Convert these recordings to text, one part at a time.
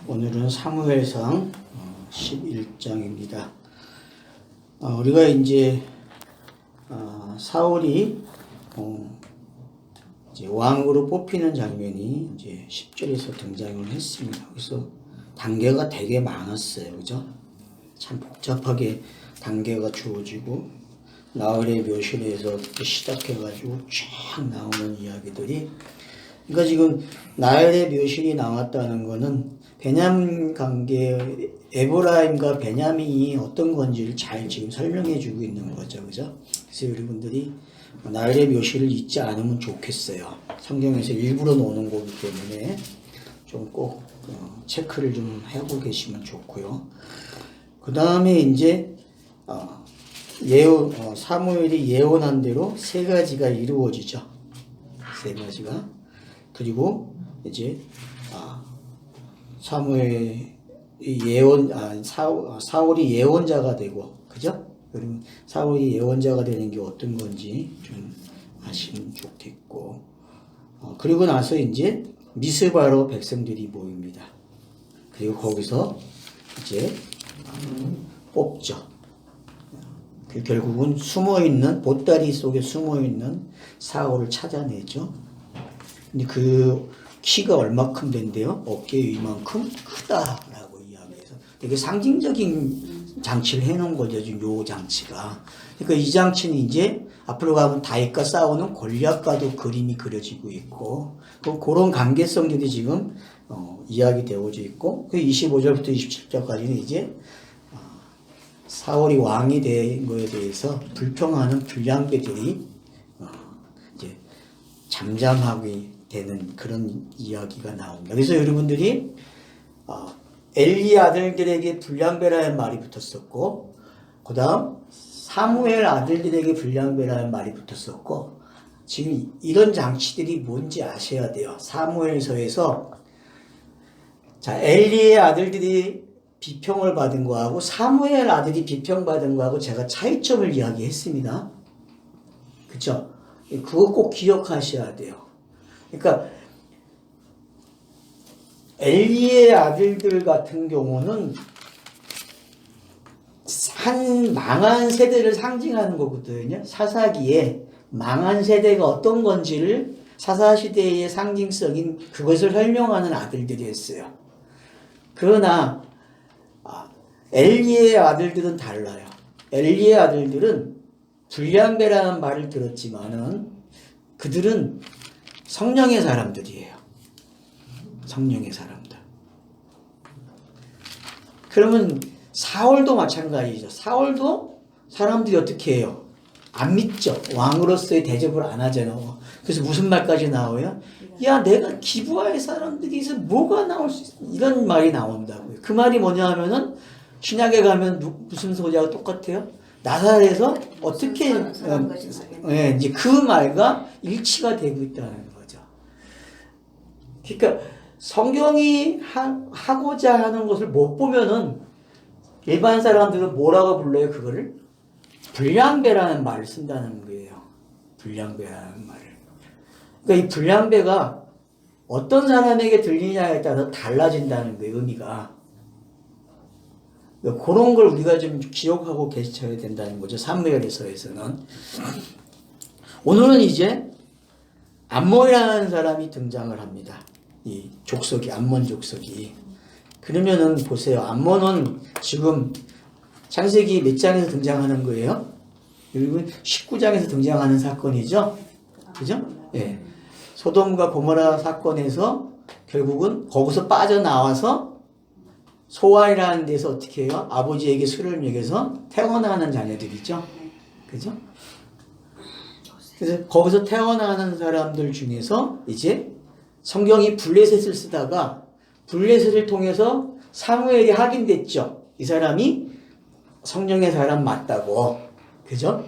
오늘은 사무엘상 11장입니다. 우리가 이제 사울이 이제 왕으로 뽑히는 장면이 이제 10절에서 등장을 했습니다. 그래서 단계가 되게 많았어요. 그죠? 참 복잡하게 단계가 주어지고 나흘의 묘실에서 시작해가지고 쫙 나오는 이야기들이, 그러니까 지금 나흘의 묘실이 나왔다는 거는 베냐민 관계, 에브라임과 베냐민이 어떤 건지를 잘 지금 설명해 주고 있는 거죠. 그죠? 그래서 여러분들이 나흘의 묘실을 잊지 않으면 좋겠어요. 성경에서 일부러 놓는 거기 때문에 좀 꼭 체크를 좀 하고 계시면 좋고요. 그 다음에 이제 사무엘이 예언한 대로 세 가지가 이루어지죠. 세 가지가. 그리고 이제 사울이 예언자가 되고, 그죠? 그럼 사울이 예언자가 되는 게 어떤 건지 좀 아시면 좋겠고, 그리고 나서 이제 미스바로 백성들이 모입니다. 그리고 거기서 이제 뽑죠. 결국은 숨어있는, 보따리 속에 숨어있는 사울을 찾아내죠. 근데 그 키가 얼마큼 된대요? 어깨 위만큼 크다라고 이야기해서 되게 상징적인 장치를 해놓은 거죠. 지금 요 장치가. 그러니까 이 장치는 이제 앞으로 가면 다윗과 싸우는 골리앗과도 그림이 그려지고 있고, 그런 관계성들이 지금 이야기되어져 있고, 그 25절부터 27절까지는 이제 사울이 왕이 된 거에 대해서 불평하는 불량배들이 이제 잠잠하게 되는 그런 이야기가 나옵니다. 그래서 여러분들이 엘리 아들들에게 불량배라는 말이 붙었었고, 그 다음 사무엘 아들들에게 불량배라는 말이 붙었었고, 지금 이런 장치들이 뭔지 아셔야 돼요. 사무엘서에서 엘리의 아들들이 비평을 받은 거하고 사무엘 아들이 비평받은 거하고 제가 차이점을 이야기했습니다. 그쵸? 그거 꼭 기억하셔야 돼요. 그러니까 엘리의 아들들 같은 경우는 한 망한 세대를 상징하는 거거든요. 사사기에 망한 세대가 어떤 건지를 사사시대의 상징성인 그것을 설명하는 아들들이었어요. 그러나 엘리의 아들들은 달라요. 엘리의 아들들은 불량배라는 말을 들었지만은 그들은 성령의 사람들이에요. 성령의 사람들. 그러면 사울도 마찬가지죠. 사울도 사람들이 어떻게 해요? 안 믿죠. 왕으로서의 대접을 안 하잖아요. 그래서 무슨 말까지 나와요? 야, 내가 기브아의 사람들이서 뭐가 나올 수 있어? 이런 말이 나온다고요. 그 말이 뭐냐 하면은 신약에 가면 무슨 소리하고 똑같아요? 나사렛에서 어떻게 이제 그 말과 일치가 되고 있다는 거죠. 그러니까 성경이 하고자 하는 것을 못 보면은 일반 사람들은 뭐라고 불러요? 그거를 불량배라는 말을 쓴다는 거예요. 불량배라는 말을. 그러니까 이 불량배가 어떤 사람에게 들리냐에 따라 달라진다는 거예요. 의미가. 그런 걸 우리가 좀 기억하고 계셔야 된다는 거죠. 사무엘서에서는. 오늘은 이제 암몬이라는 사람이 등장을 합니다. 이 족속이, 암몬 족속이. 그러면은 보세요. 암몬은 지금 창세기 몇 장에서 등장하는 거예요? 여러분 19장에서 등장하는 사건이죠? 그죠? 예. 소돔과 고모라 사건에서 결국은 거기서 빠져나와서 소알이라는 데서 어떻게 해요? 아버지에게 술을 먹여서 태어나는 자녀들이죠. 그죠? 그래서 거기서 태어나는 사람들 중에서 이제 성경이 블레셋을 쓰다가 블레셋을 통해서 사무엘이 확인됐죠. 이 사람이 성령의 사람 맞다고. 그죠?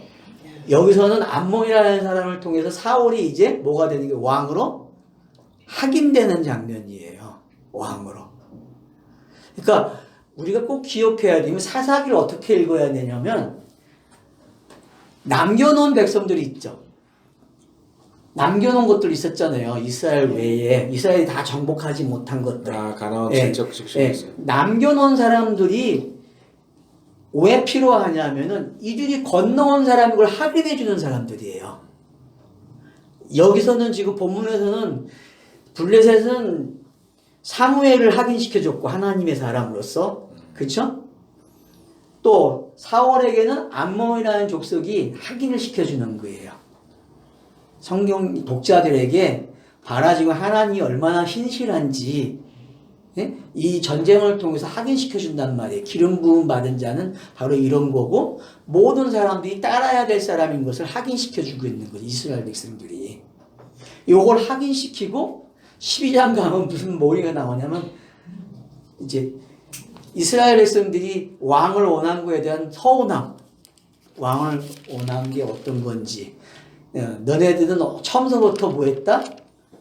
여기서는 암몬이라는 사람을 통해서 사울이 이제 뭐가 되는 게 왕으로 확인되는 장면이에요. 왕으로. 그러니까 우리가 꼭 기억해야 되면 사사기를 어떻게 읽어야 되냐면 남겨놓은 백성들이 있죠. 남겨놓은 것들 있었잖아요. 이스라엘 외에 이스라엘이 다 정복하지 못한 것들. 아, 가나안 예, 질적 예, 직속이었어요. 남겨놓은 사람들이 왜 필요하냐면은 이들이 건너온 사람이 그걸 확인해 주는 사람들이에요. 여기서는 지금 본문에서는 블레셋은 사무엘을 확인시켜줬고 하나님의 사람으로서 그렇죠? 또 사울에게는 암몬이라는 족속이 확인을 시켜주는 거예요. 성경 독자들에게 봐라 지금 하나님이 얼마나 신실한지 예? 이 전쟁을 통해서 확인시켜준단 말이에요. 기름 부음 받은 자는 바로 이런 거고 모든 사람들이 따라야 될 사람인 것을 확인시켜주고 있는 거죠. 이스라엘 백성들이. 요걸 확인시키고 12장 가면 무슨 머리가 나오냐면 이제 이스라엘 백성들이 왕을 원한 거에 대한 서운함, 왕을 원한 게 어떤 건지, 너네들은 처음서부터 뭐 했다?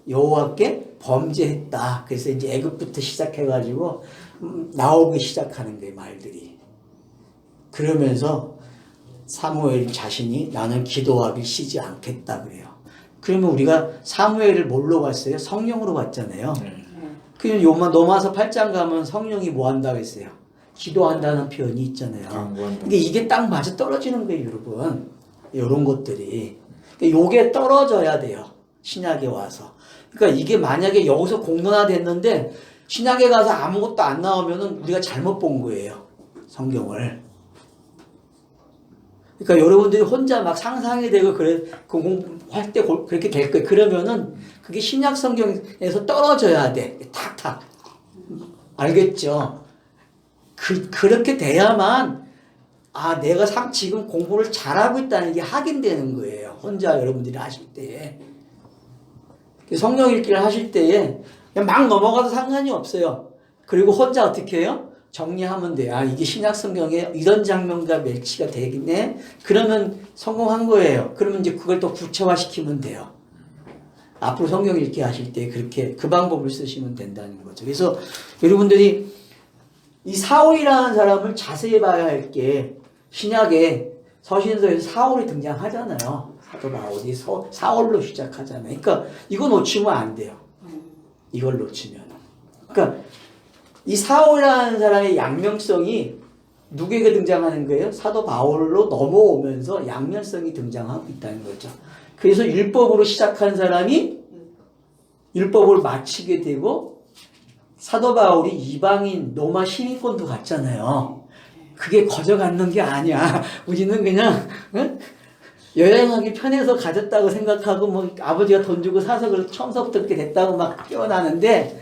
여호와께 범죄했다. 그래서 이제 애굽부터 시작해가지고 나오기 시작하는 거예요, 말들이. 그러면서 사무엘 자신이 나는 기도하기 쉬지 않겠다 그래요. 그러면 우리가 사무엘을 뭘로 봤어요? 성령으로 봤잖아요. 그럼 로마서 8장 가면 성령이 뭐 한다고 했어요? 기도한다는 표현이 있잖아요. 근데 이게 딱 맞아 떨어지는 거예요, 여러분. 이런 것들이. 요게 떨어져야 돼요. 신약에 와서. 그러니까 이게 만약에 여기서 공론화됐는데 신약에 가서 아무것도 안 나오면은 우리가 잘못 본 거예요. 성경을. 그러니까 여러분들이 혼자 막 상상이 되고 그래 공부할 때 그렇게 될 거예요. 그러면은 그게 신약 성경에서 떨어져야 돼. 탁탁. 알겠죠? 그렇게 돼야만 내가 지금 공부를 잘하고 있다는 게 확인되는 거예요. 혼자 여러분들이 하실 때에. 성령 읽기를 하실 때에 그냥 막 넘어가도 상관이 없어요. 그리고 혼자 어떻게 해요? 정리하면 돼요. 이게 신약 성경에 이런 장면과 매치가 되겠네. 그러면 성공한 거예요. 그러면 이제 그걸 또 구체화시키면 돼요. 앞으로 성경 읽기 하실 때 그렇게 그 방법을 쓰시면 된다는 거죠. 그래서 여러분들이 이 사울이라는 사람을 자세히 봐야 할 게 신약에 서신서에서 사울이 등장하잖아요. 사도 바울이 사울로 시작하잖아요. 그러니까 이거 놓치면 안 돼요. 이걸 놓치면. 그러니까 이 사울이라는 사람의 양면성이 누구에게 등장하는 거예요? 사도 바울로 넘어오면서 양면성이 등장하고 있다는 거죠. 그래서 율법으로 시작한 사람이 율법을 마치게 되고 사도 바울이 이방인 로마 시민권도 갖잖아요. 그게 거저 갖는 게 아니야. 우리는 그냥 여행하기 편해서 가졌다고 생각하고 뭐 아버지가 돈 주고 사서 그렇게 처음서부터 그렇게 됐다고 막 표현하는데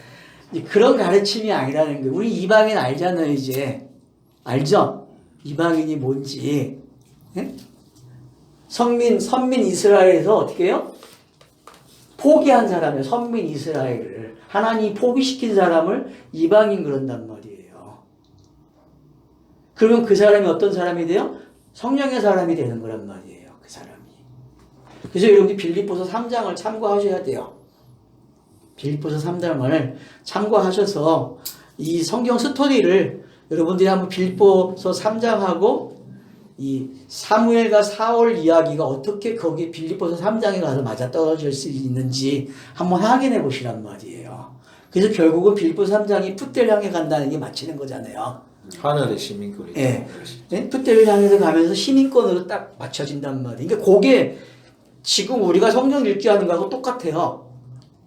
그런 가르침이 아니라는 거예요. 우리 이방인 알잖아요, 이제. 알죠? 이방인이 뭔지. 예? 선민 이스라엘에서 어떻게 해요? 포기한 사람이에요. 선민 이스라엘을. 하나님이 포기시킨 사람을 이방인 그런단 말이에요. 그러면 그 사람이 어떤 사람이 돼요? 성령의 사람이 되는 거란 말이에요. 그 사람이. 그래서 여러분들이 빌립보서 3장을 참고하셔야 돼요. 빌립보서 3장을 참고하셔서 이 성경 스토리를 여러분들이 한번 빌립보서 3장하고 이 사무엘과 사울 이야기가 어떻게 거기 빌립보서 3장에 가서 맞아떨어질 수 있는지 한번 확인해 보시란 말이에요. 그래서 결국은 빌립보서 3장이 풋대를 향해 간다는 게 맞히는 거잖아요. 하늘의 시민권이. 네. 풋대를 향해서 가면서 시민권으로 딱 맞춰진단 말이에요. 그러니까 그게 지금 우리가 성경 읽기 하는 거하고 똑같아요.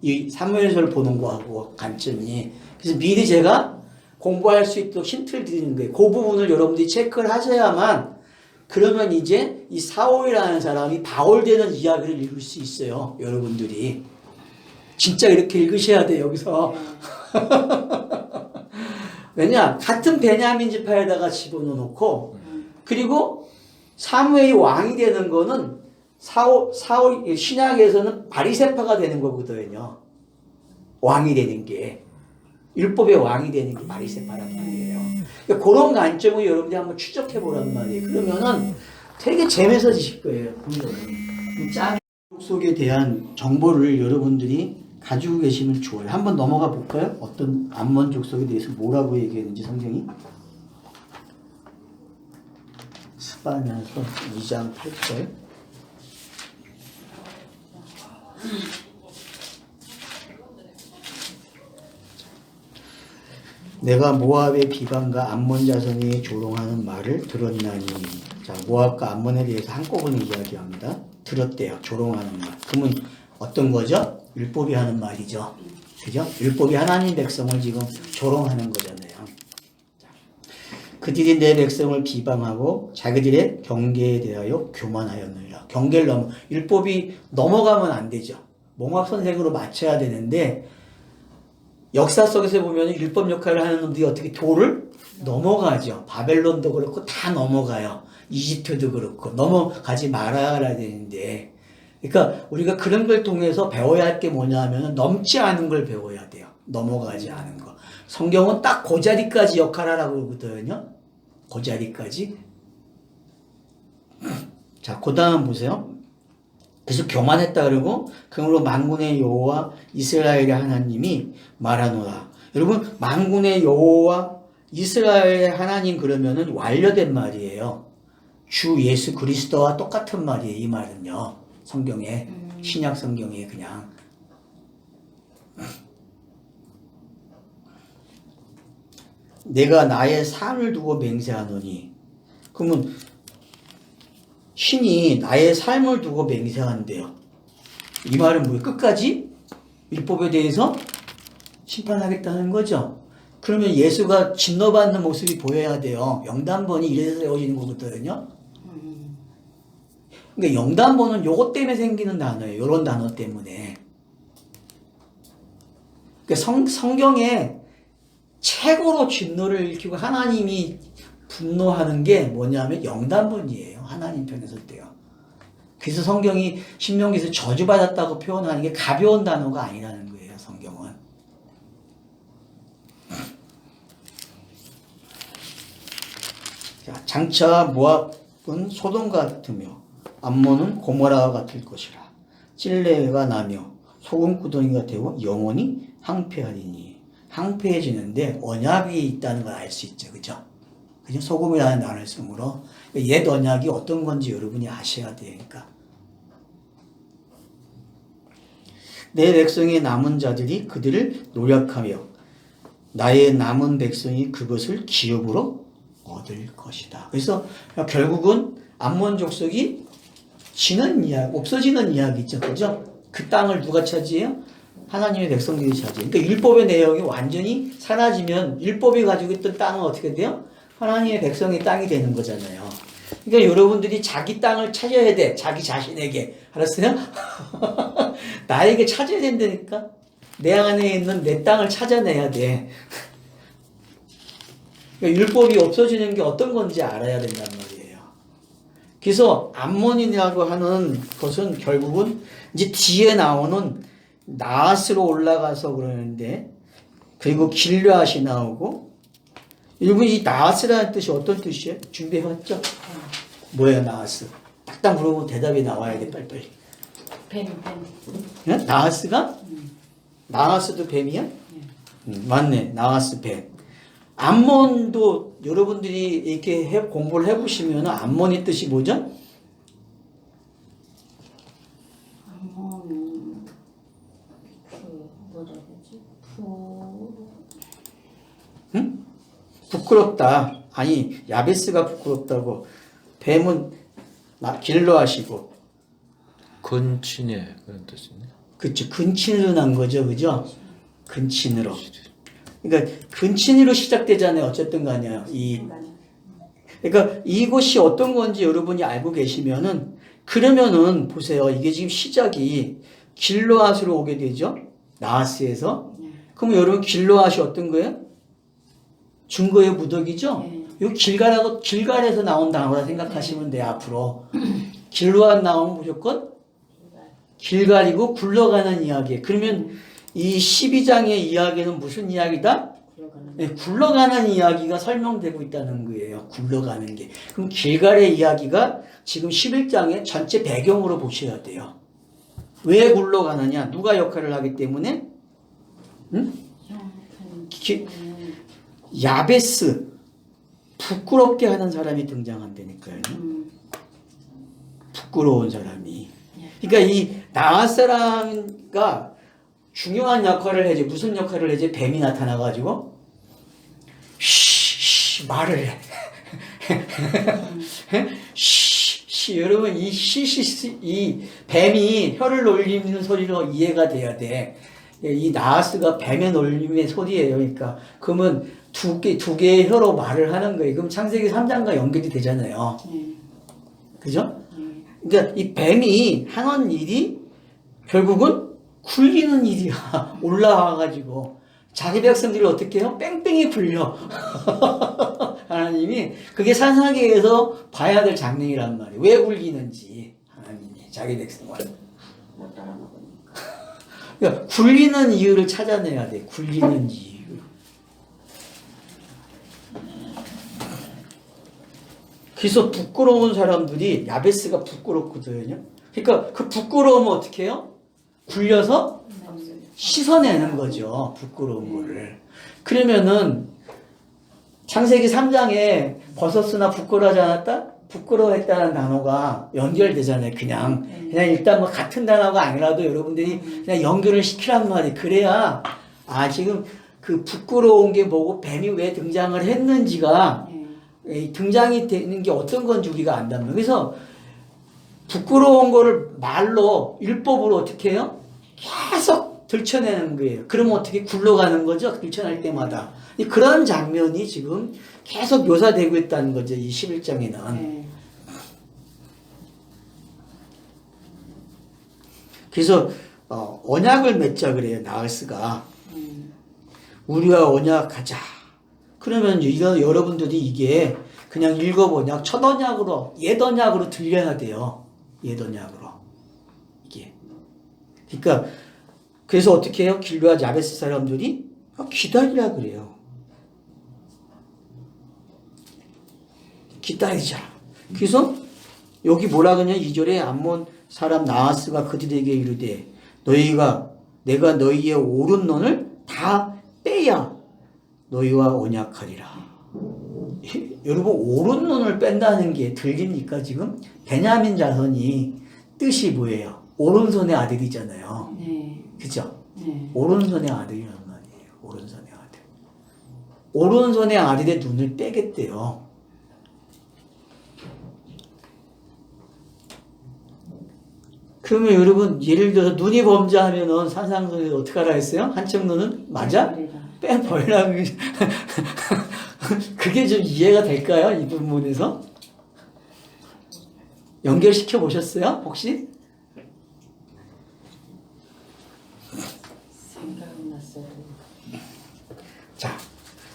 이 사무엘서를 보는 거하고 관점이. 그래서 미리 제가 공부할 수 있도록 힌트를 드리는 거예요. 그 부분을 여러분들이 체크를 하셔야만 그러면 이제 이 사울이라는 사람이 바울 되는 이야기를 읽을 수 있어요. 여러분들이. 진짜 이렇게 읽으셔야 돼요. 여기서. 왜냐? 같은 베냐민 지파에다가 집어넣고 그리고 사무엘이 왕이 되는 거는 사울 신약에서는 바리새파가 되는 거거든요. 왕이 되는 게. 율법의 왕이 되는 게 바리새파란 말이에요. 그러니까 그런 관점을 여러분들이 한번 추적해 보란 말이에요. 그러면은 되게 재밌어지실 거예요. 짱 속에 대한 정보를 여러분들이 가지고 계시면 좋아요. 한번 넘어가 볼까요? 어떤 암몬 족속에 대해서 뭐라고 얘기했는지 성경이. 스바냐서 2장 8절. 내가 모압의 비방과 암몬 자손이 조롱하는 말을 들었나니. 자, 모압과 암몬에 대해서 한꺼번에 이야기합니다. 들었대요. 조롱하는 말. 그러면 어떤 거죠? 율법이 하는 말이죠. 그죠? 율법이 하나님 백성을 지금 조롱하는 거잖아요. 자, 그들이 내 백성을 비방하고 자기들의 경계에 대하여 교만하였느니라. 경계를 율법이 넘어가면 안 되죠. 몽합선생으로 맞춰야 되는데 역사 속에서 보면 율법 역할을 하는 놈들이 어떻게 도를 넘어가죠. 바벨론도 그렇고 다 넘어가요. 이집트도 그렇고 넘어가지 말아야 되는데, 그러니까 우리가 그런 걸 통해서 배워야 할 게 뭐냐 하면 넘지 않은 걸 배워야 돼요. 넘어가지 않은 거. 성경은 딱 그 자리까지 역할하라고 그러거든요. 그 자리까지. 자, 그 다음 보세요. 그래서 교만했다 그러고 그러므로 만군의 여호와 이스라엘의 하나님이 말하노라. 여러분, 만군의 여호와 이스라엘의 하나님 그러면은 완료된 말이에요. 주 예수 그리스도와 똑같은 말이에요. 이 말은요. 성경에 신약 성경에 그냥 내가 나의 삶을 두고 맹세하노니. 그러면 신이 나의 삶을 두고 맹세한대요. 이 말은 뭐예요? 끝까지 율법에 대해서 심판하겠다는 거죠. 그러면 예수가 진노받는 모습이 보여야 돼요. 영단번이 이래서 세워지는 거거든요. 그러니까 영단번은 요것 때문에 생기는 단어예요. 요런 단어 때문에. 그러니까 성경에 최고로 진노를 일으키고 하나님이 분노하는 게 뭐냐면 영단번이에요. 하나님 편에 설 때요. 그래서 성경이 신명기에서 저주받았다고 표현하는 게 가벼운 단어가 아니라는 거예요. 성경은. 자, 장차 모압은 소돔 같으며 암몬은 고모라와 같을 것이라. 찔레가 나며 소금구덩이가 되고 영원히 항폐하리니. 항폐해지는데 언약이 있다는 걸 알 수 있죠. 그죠? 그죠? 소금이라는 단어를 쓰므로 옛 언약이 어떤 건지 여러분이 아셔야 되니까. 내 백성의 남은 자들이 그들을 노력하며 나의 남은 백성이 그것을 기업으로 얻을 것이다. 그래서 결국은 암몬 족속이 지는 이야기, 없어지는 이야기죠. 그죠? 그 땅을 누가 차지해요? 하나님의 백성들이 차지해요. 그러니까 율법의 내용이 완전히 사라지면 율법이 가지고 있던 땅은 어떻게 돼요? 하나님의 백성의 땅이 되는 거잖아요. 그러니까 여러분들이 자기 땅을 찾아야 돼. 자기 자신에게. 알았어요? 나에게 찾아야 된다니까? 내 안에 있는 내 땅을 찾아내야 돼. 그러니까 율법이 없어지는 게 어떤 건지 알아야 된단 말이에요. 그래서 암몬이라고 하는 것은 결국은 이제 뒤에 나오는 나앗으로 올라가서 그러는데, 그리고 길르앗이 나오고, 여러분 이 나앗이라는 뜻이 어떤 뜻이에요? 준비해봤죠? 뭐예요 나앗? 딱딱 물어보면 대답이 나와야 돼. 빨리빨리. 뱀. 네? 나앗가? 나앗도 뱀이야? 맞네. 나앗 뱀. 암몬도 여러분들이 이렇게 공부를 해보시면 암몬의 뜻이 뭐죠? 암몬 뭐라 그러지? 응? 부끄럽다. 아니 야베스가 부끄럽다고. 뱀은 길러하시고. 근친의 그런 뜻이네. 그렇죠. 근친으로 난 거죠. 그죠? 근친으로. 그러니까 근친으로 시작되잖아요. 어쨌든 간에 그러니까 이것이 어떤 건지 여러분이 알고 계시면은, 그러면은 보세요. 이게 지금 시작이 길르앗으로 오게 되죠. 나하스에서. 그럼 여러분 길르앗이 어떤 거예요? 증거의 무덕이죠. 이 길갈에서 나온 단어라 생각하시면 돼요. 앞으로 길르앗 나오면 무조건 길갈이고 굴러가는 이야기. 그러면 이 12장의 이야기는 무슨 이야기다? 굴러가는 이야기가 설명되고 있다는 거예요. 굴러가는 게. 그럼 길갈의 이야기가 지금 11장의 전체 배경으로 보셔야 돼요. 왜 굴러가느냐? 누가 역할을 하기 때문에? 응? 야베스, 부끄럽게 하는 사람이 등장한다니까요. 부끄러운 사람이. 그러니까 이 나핫사랑가 중요한 역할을 해야지. 무슨 역할을 해야지? 뱀이 나타나가지고 말을 해. 여러분 이 뱀이 혀를 놀리는 소리로 이해가 돼야 돼. 이 나하스가 뱀의 놀림의 소리예요. 그러니까 그러면 두 개의 혀로 말을 하는 거예요. 그럼 창세기 3장과 연결이 되잖아요. 그죠? 그러니까 이 뱀이 하는 일이 결국은 굴리는 일이야. 올라와가지고 자기 백성들을 어떻게 해요? 뺑뺑이 굴려. 하나님이 그게 산사계에서 봐야 될 장면이란 말이에요. 왜 굴리는지 하나님이 자기 백성을 못 따라먹으니까. 그러니까 굴리는 이유를 찾아내야 돼. 굴리는 이유. 그래서 부끄러운 사람들이 야베스가 부끄럽거든요. 그러니까 그 부끄러우면 어떻게 해요? 굴려서 씻어내는 거죠. 부끄러운 거를. 그러면은 창세기 3장에 버섯으나 부끄러워하지 않았다? 부끄러워했다는 단어가 연결되잖아요. 그냥 일단 뭐 같은 단어가 아니라도 여러분들이 그냥 연결을 시키란 말이에요. 그래야 지금 그 부끄러운 게 뭐고 뱀이 왜 등장을 했는지가 등장이 되는 게 어떤 건지 우리가 안단 말이에요. 그래서 부끄러운 거를 말로 율법으로 어떻게 해요? 계속 들춰내는 거예요. 그러면 어떻게 굴러가는 거죠? 들춰낼 때마다. 그런 장면이 지금 계속 묘사되고 있다는 거죠. 이 11장에는. 그래서 언약을 맺자 그래요. 나하스가. 우리와 언약하자. 그러면 이거 여러분들이 이게 그냥 읽어보냐 첫 언약으로 옛 언약으로 들려야 돼요. 옛 언약으로. 이게. 그러니까 그래서 어떻게 해요? 길르앗 야베스 사람들이 기다리라 그래요. 기다리자. 그래서 여기 뭐라 그러냐 2절에 암몬 사람 나하스가 그들에게 이르되 내가 너희의 오른손을 다 빼야 너희와 언약하리라. 여러분 오른손을 뺀다는 게 들립니까 지금? 베냐민 자손이 뜻이 뭐예요? 오른손의 아들이잖아요. 그죠? 오른손의 아들이란 말이에요. 오른손의 아들. 오른손의 아들의 눈을 빼겠대요. 그러면 여러분 예를 들어서 눈이 범죄하면은 산상선이 어떻게 하라 했어요? 한쪽 눈은 맞아? 빼버리라. 그게 좀 이해가 될까요? 이 부분에서? 연결시켜 보셨어요? 혹시? 생각났어요. 자,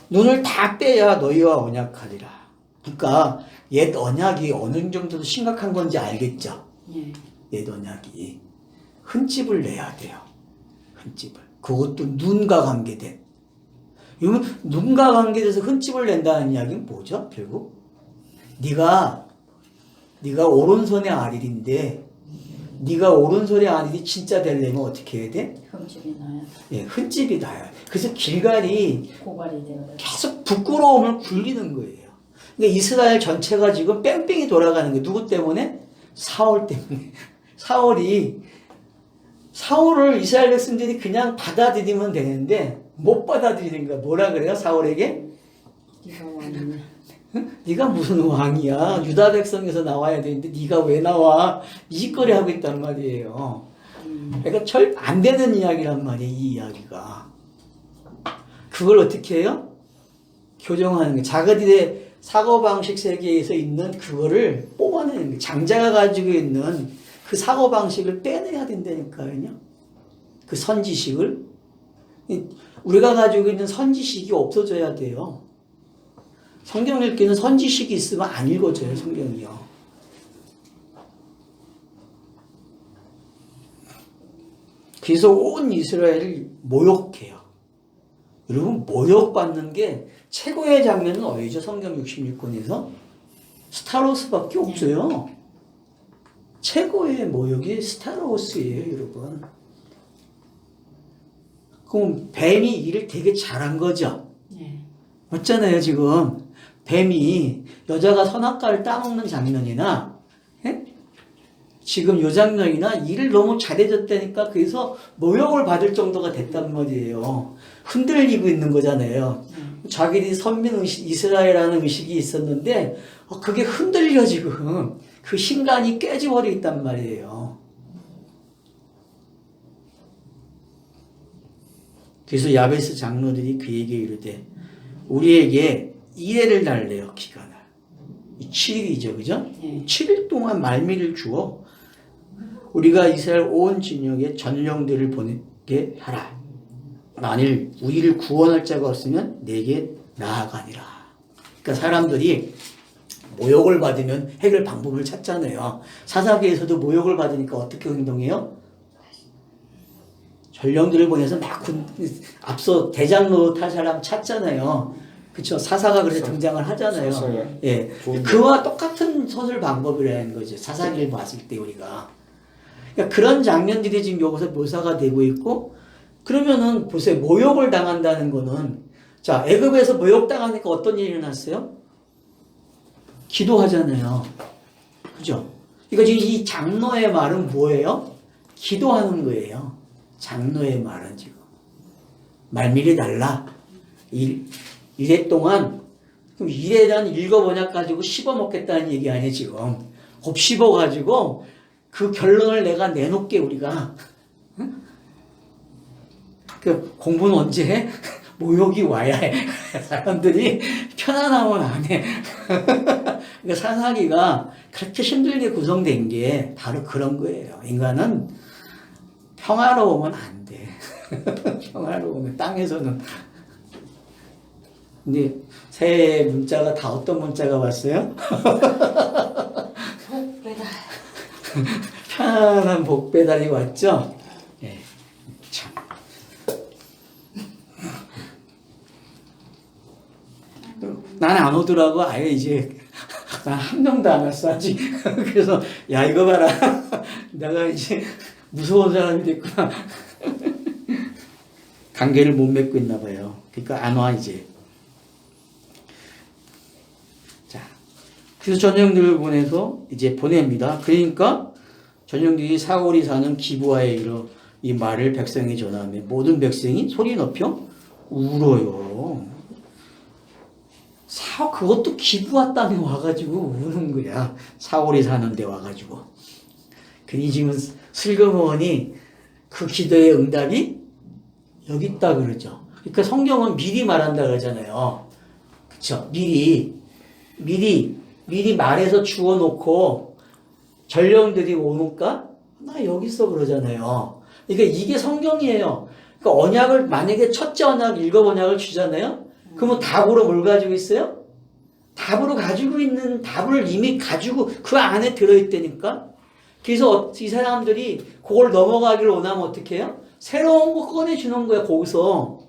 눈을 다 빼야 너희와 언약하리라. 그러니까 옛 언약이 어느 정도 심각한 건지 알겠죠? 옛 언약이 흠집을 내야 돼요. 흠집을. 그것도 눈과 관계된. 이건 눈과 관계돼서 흠집을 낸다는 이야기는 뭐죠? 결국 네가 오른손의 아들인데 네가 오른손의 아들이 진짜 되려면 어떻게 해야 돼? 흠집이 나야. 예, 흠집이 나야 돼. 그래서 길갈이 고갈이 되어요. 계속 부끄러움을 굴리는 거예요. 그러니까 이스라엘 전체가 지금 뺑뺑이 돌아가는 거예요. 누구 때문에? 사울 때문에. 사울을 이스라엘 백성들이 그냥 받아들이면 되는데 못 받아들이는 거야. 뭐라 그래요? 사울에게? 네가 왕이냐? 네가 무슨 왕이야? 유다 백성에서 나와야 되는데 네가 왜 나와? 이짓거리 하고 있단 말이에요. 그러니까 안 되는 이야기란 말이에요. 이 이야기가. 그걸 어떻게 해요? 교정하는 거예요. 자기들의 사고방식 세계에서 있는 그거를 뽑아내는 거예요. 장자가 가지고 있는 그 사고방식을 빼내야 된다니까요. 그 선지식을. 우리가 가지고 있는 선지식이 없어져야 돼요. 성경 읽기는 선지식이 있으면 안 읽어져요. 성경이요. 그래서 온 이스라엘을 모욕해요. 여러분 모욕받는 게 최고의 장면은 어디죠? 성경 66권에서 스타로스밖에 없어요. 최고의 모욕이 스타로스예요. 여러분. 그럼 뱀이 일을 되게 잘한 거죠. 맞잖아요. 지금 뱀이 여자가 선악과를 따먹는 장면이나 지금 요장형이나 일을 너무 잘해줬다니까 그래서 모욕을 받을 정도가 됐단 말이에요. 흔들리고 있는 거잖아요. 자기들이 선민의식, 이스라엘이라는 의식이 있었는데 그게 흔들려 지금. 그 신간이 깨져버려 있단 말이에요. 그래서 야베스 장로들이 그에게 이르되 우리에게 이해를 달래요. 기간을. 7일이죠. 그죠? 예. 7일 동안 말미를 주어 우리가 이스라엘 온 진영에 전령들을 보내게 하라. 만일 우리를 구원할 자가 없으면 내게 나아가니라. 그러니까 사람들이 모욕을 받으면 해결 방법을 찾잖아요. 사사기에서도 모욕을 받으니까 어떻게 행동해요? 전령들을 보내서 막 앞서 대장로 탈 사람 찾잖아요. 그쵸? 사사가 그래서 등장을 하잖아요. 사사가 예. 좋은데. 그와 똑같은 서술 방법이라는 거죠. 사사기를 봤을 때 우리가. 그러니까 그런 장면들이 지금 여기서 묘사가 되고 있고, 그러면은 보세요. 모욕을 당한다는 거는, 자, 애굽에서 모욕당하니까 어떤 일이 일어났어요? 기도하잖아요. 그죠? 그러니까 지금 이 장로의 말은 뭐예요? 기도하는 거예요. 장로의 말은 지금. 말미리 달라. 이래 동안, 그럼 일에 대한 읽어보냐 가지고 씹어먹겠다는 얘기 아니에요, 지금. 곱씹어가지고 그 결론을 내가 내놓게, 우리가. 응? 그 공부는 언제 해? 모욕이 와야 해. 사람들이 편안하면 안 해. 그러니까 사사기가 그렇게 힘들게 구성된 게 바로 그런 거예요. 인간은 평화로우면 안 돼. 평화로우면 땅에서는. 근데 새해 문자가 다 어떤 문자가 왔어요? 복배다. 편안한 복 배달이 왔죠? 예. 참. 난 안 오더라고. 아예 이제 난 한 명도 안 왔어 아직. 그래서 야 이거 봐라. 내가 이제 무서운 사람이 됐구나. 관계를 못 맺고 있나 봐요. 그러니까 안 와 이제. 자, 그래서 전령들을 보내서 이제 보냅니다. 그러니까 전령들이 사울이 사는 기브아에 이르러 이 말을 백성에 전하며 모든 백성이 소리 높여 울어요. 그것도 기브아 땅에 와가지고 우는 거야. 사울이 사는 데 와가지고. 그니 지금 슬그머니 그 기도의 응답이 여기 있다 그러죠. 그러니까 성경은 미리 말한다 그러잖아요. 그쵸? 미리 말해서 주어놓고 전령들이 오니까 나 여기 있어 그러잖아요. 그러니까 이게 성경이에요. 그러니까 언약을 만약에 첫째 언약, 일곱 언약을 주잖아요. 그러면 답으로 뭘 가지고 있어요? 답으로 가지고 있는 답을 이미 가지고 그 안에 들어있다니까. 그래서 이 사람들이 그걸 넘어가기를 원하면 어떻게 해요? 새로운 거 꺼내주는 거야 거기서.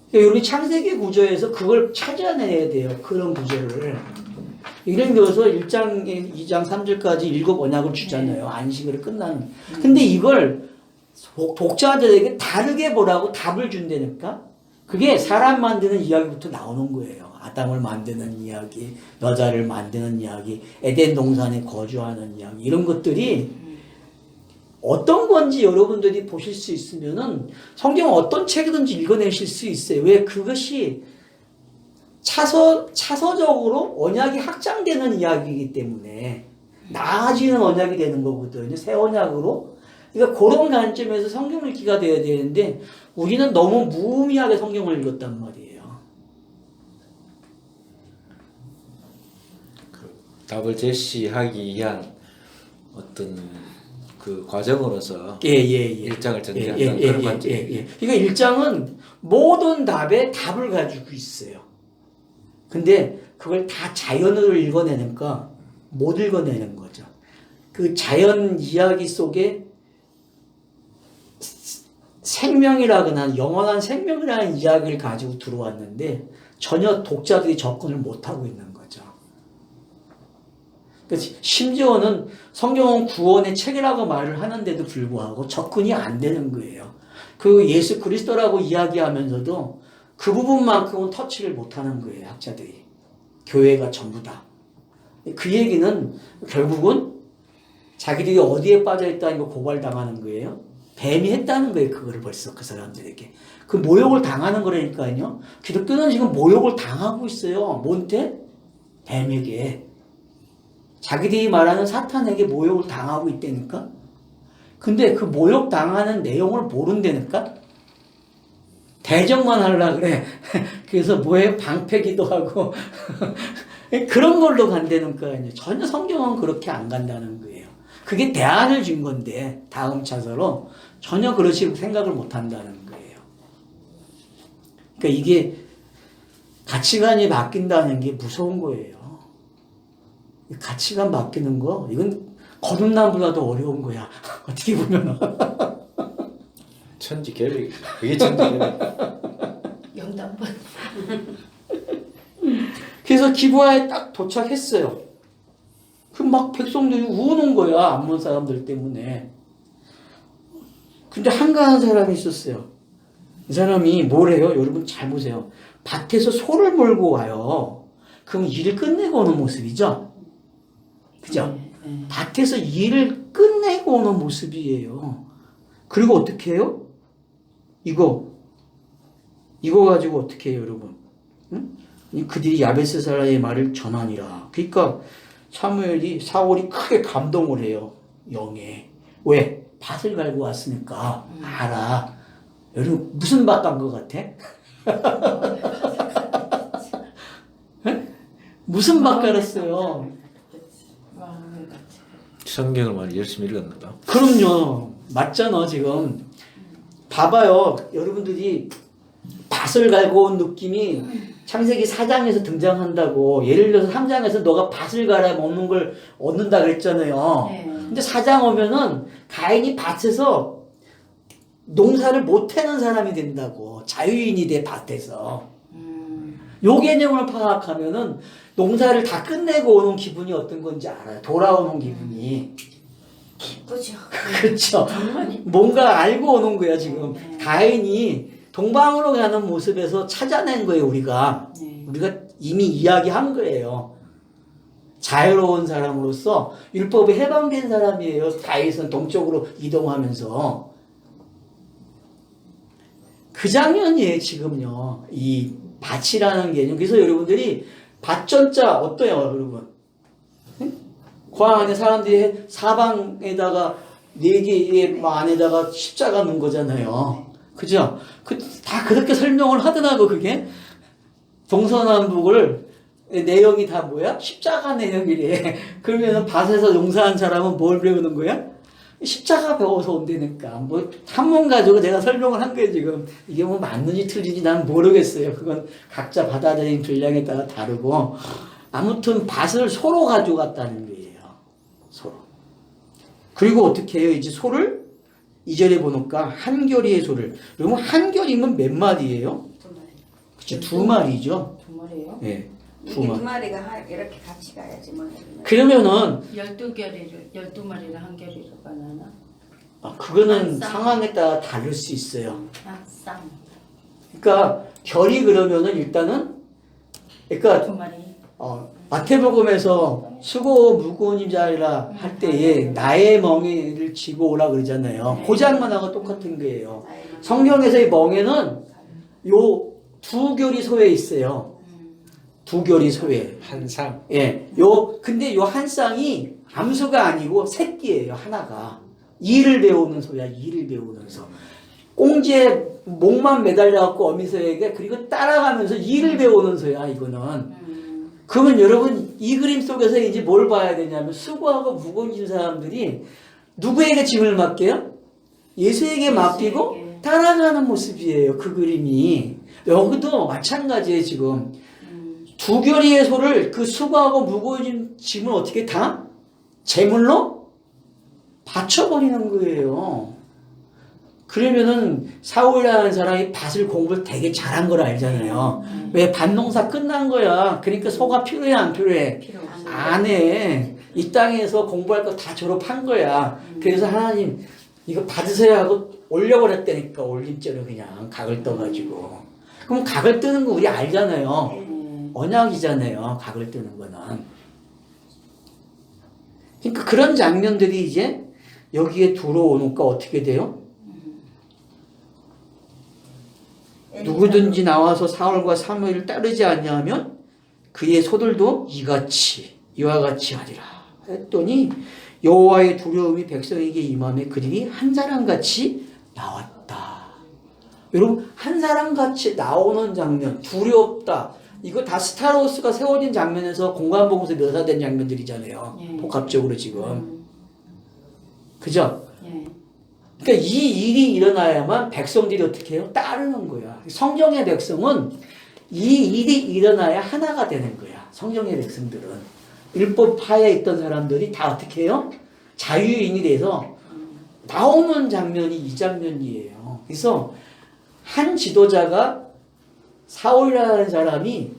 그러니까 우리 창세기 구조에서 그걸 찾아내야 돼요. 그런 구조를. 예를 들어서 1장, 2장, 3절까지 일곱 언약을 주잖아요. 안식으로 끝나는. 근데 이걸 독자들에게 다르게 보라고 답을 준다니까. 그게 사람 만드는 이야기부터 나오는 거예요. 아담을 만드는 이야기, 여자를 만드는 이야기, 에덴 동산에 거주하는 이야기, 이런 것들이 어떤 건지 여러분들이 보실 수 있으면은 성경 어떤 책이든지 읽어내실 수 있어요. 왜? 그것이 차서적으로 언약이 확장되는 이야기이기 때문에 나아지는 언약이 되는 거거든요. 새 언약으로. 그러니까 그런 관점에서 성경을 읽기가 돼야 되는데 우리는 너무 무의미하게 성경을 읽었단 말이에요. 그 답을 제시하기 위한 어떤 그 과정으로서 일장을 전개한다는 그런 관점이에요. 그러니까 일장은 모든 답에 답을 가지고 있어요. 근데 그걸 다 자연으로 읽어내니까 못 읽어내는 거죠. 그 자연 이야기 속에 생명이라거나 영원한 생명이라는 이야기를 가지고 들어왔는데 전혀 독자들이 접근을 못하고 있는 거죠. 심지어는 성경은 구원의 책이라고 말을 하는데도 불구하고 접근이 안 되는 거예요. 그 예수 그리스도라고 이야기하면서도 그 부분만큼은 터치를 못하는 거예요. 학자들이. 교회가 전부 다. 그 얘기는 결국은 자기들이 어디에 빠져있다는 거 고발당하는 거예요. 뱀이 했다는 거예요. 그거를 벌써 그 사람들에게. 그 모욕을 당하는 거라니까요. 기독교는 지금 모욕을 당하고 있어요. 뭔데? 뱀에게. 자기들이 말하는 사탄에게 모욕을 당하고 있다니까. 근데 그 모욕 당하는 내용을 모른다니까. 대적만 하려고 그래. 그래서 뭐해? 방패기도 하고 그런 걸로 간다는 거예요. 전혀 성경은 그렇게 안 간다는 거예요. 그게 대안을 준 건데 다음 차서로 전혀 그렇게 생각을 못 한다는 거예요. 그러니까 이게 가치관이 바뀐다는 게 무서운 거예요. 가치관 바뀌는 거 이건 거듭남보다도 어려운 거야. 어떻게 보면 천지개벽. 그게 천지개벽. 영단번. 그래서 기부하에 딱 도착했어요. 그 막 백성들이 우는 거야. 암몬 사람들 때문에. 근데 한가한 사람이 있었어요. 이 사람이 뭘 해요? 여러분 잘 보세요. 밭에서 소를 몰고 와요. 그럼 일을 끝내고 오는 모습이죠? 그죠? 밭에서 일을 끝내고 오는 모습이에요. 그리고 어떻게 해요? 이거 가지고 어떻게 해요, 여러분? 응? 그들이 야베스 사람의 말을 전하니라. 그러니까 사울이 크게 감동을 해요. 영에. 왜? 밭을 갈고 왔으니까 알아. 여러분 무슨 밭 간 것 같아? 무슨 밭 갈았어요? 성경을 많이 열심히 읽었는가? 그럼요. 맞잖아 지금. 봐봐요. 여러분들이 밭을 갈고 온 느낌이 창세기 4장에서 등장한다고. 예를 들어서 3장에서 너가 밭을 갈아 먹는 걸 얻는다 그랬잖아요. 근데 4장 오면은 가인이 밭에서 농사를 못 해는 사람이 된다고. 자유인이 돼 밭에서. 요 개념을 파악하면은 농사를 다 끝내고 오는 기분이 어떤 건지 알아요. 돌아오는 기분이. 기쁘죠. 그렇죠. 뭔가 알고 오는 거야 지금. 가인이 동방으로 가는 모습에서 찾아낸 거예요 우리가. 우리가 이미 이야기한 거예요. 자유로운 사람으로서 율법에 해방된 사람이에요. 다윗은 동쪽으로 이동하면서. 그 장면이에요 지금요. 이 밭이라는 개념. 그래서 여러분들이 밭전자 어때요 여러분? 그 안에 사람들이 사방에다가 4개의 안에다가 십자가 넣은 거잖아요. 그죠? 다 그렇게 설명을 하더라고 그게. 동서남북을 내용이 다 뭐야? 십자가 내용이래. 그러면 밭에서 용사한 사람은 뭘 배우는 거야? 십자가 배워서 온다니까. 뭐 한문 가지고 내가 설명을 한 거예요 지금. 이게 뭐 맞는지 틀린지 난 모르겠어요. 그건 각자 받아들인 분량에 따라 다르고. 아무튼 밭을 소로 가져갔다는 거예요. 소로. 그리고 어떻게 해요? 이제 소를 2절에 보니까 한결이의 소를. 그러면 한결이면 몇 마리예요? 2마리. 그치, 2마리죠. 2마리예요? 네. 이게 2마리가 이렇게 같이 가야지 뭐. 그러면은 12마리를 한 결이라고 하나? 그거는 상황에 따라 다를 수 있어요. 쌍. 그러니까 결이 그러면은 일단은 그러니까 2마리. 마태복음에서 수고 무거운 자리라 할 때에 나의 멍에를 지고 오라 그러잖아요. 그 장면하고 똑같은 거예요. 성경에서의 멍에는 요 2결이 소에 있어요. 2결이 소에. 한 상. 예. 근데 요 한 쌍이 암소가 아니고 새끼예요, 하나가. 일을 배우는 소야, 일을 배우는 소. 꽁지에 목만 매달려갖고 어미소에게 그리고 따라가면서 일을 배우는 소야, 이거는. 그러면 여러분, 이 그림 속에서 이제 뭘 봐야 되냐면, 수고하고 무거운 사람들이 누구에게 짐을 맡겨요? 예수에게 맡기고 따라가는 모습이에요, 그 그림이. 여기도 마찬가지예요, 지금. 2결이의 소를 그 수고하고 무거운 짐을 어떻게 다 제물로 바쳐버리는 거예요. 그러면은 사울이라는 사람이 밭을 공부를 되게 잘한 걸 알잖아요. 왜 밭농사 끝난 거야. 그러니까 소가 필요해 안 필요해? 안 해. 이 땅에서 공부할 거 다 졸업한 거야. 그래서 하나님 이거 받으세요 하고 올려버렸다니까. 올림째로 그냥 각을 떠가지고. 그럼 각을 뜨는 거 우리 알잖아요. 언약이잖아요. 각을 뜨는 거는. 그러니까 그런 장면들이 이제 여기에 들어오니까 어떻게 돼요? 누구든지 나와서 사울과 사무엘을 따르지 않냐면 그의 소들도 이와 같이 하리라 했더니 여호와의 두려움이 백성에게 임함에 그들이 한 사람같이 나왔다. 여러분 한 사람같이 나오는 장면 두렵다. 이거 다 스타로스가 세워진 장면에서 공간보고서 묘사된 장면들이잖아요. 예. 복합적으로 지금. 그죠? 예. 그러니까 이 일이 일어나야만 백성들이 어떻게 해요? 따르는 거야. 성경의 백성은 이 일이 일어나야 하나가 되는 거야. 성경의 백성들은. 율법파에 있던 사람들이 다 어떻게 해요? 자유인이 돼서 나오는 장면이 이 장면이에요. 그래서 한 지도자가 사울이라는 사람이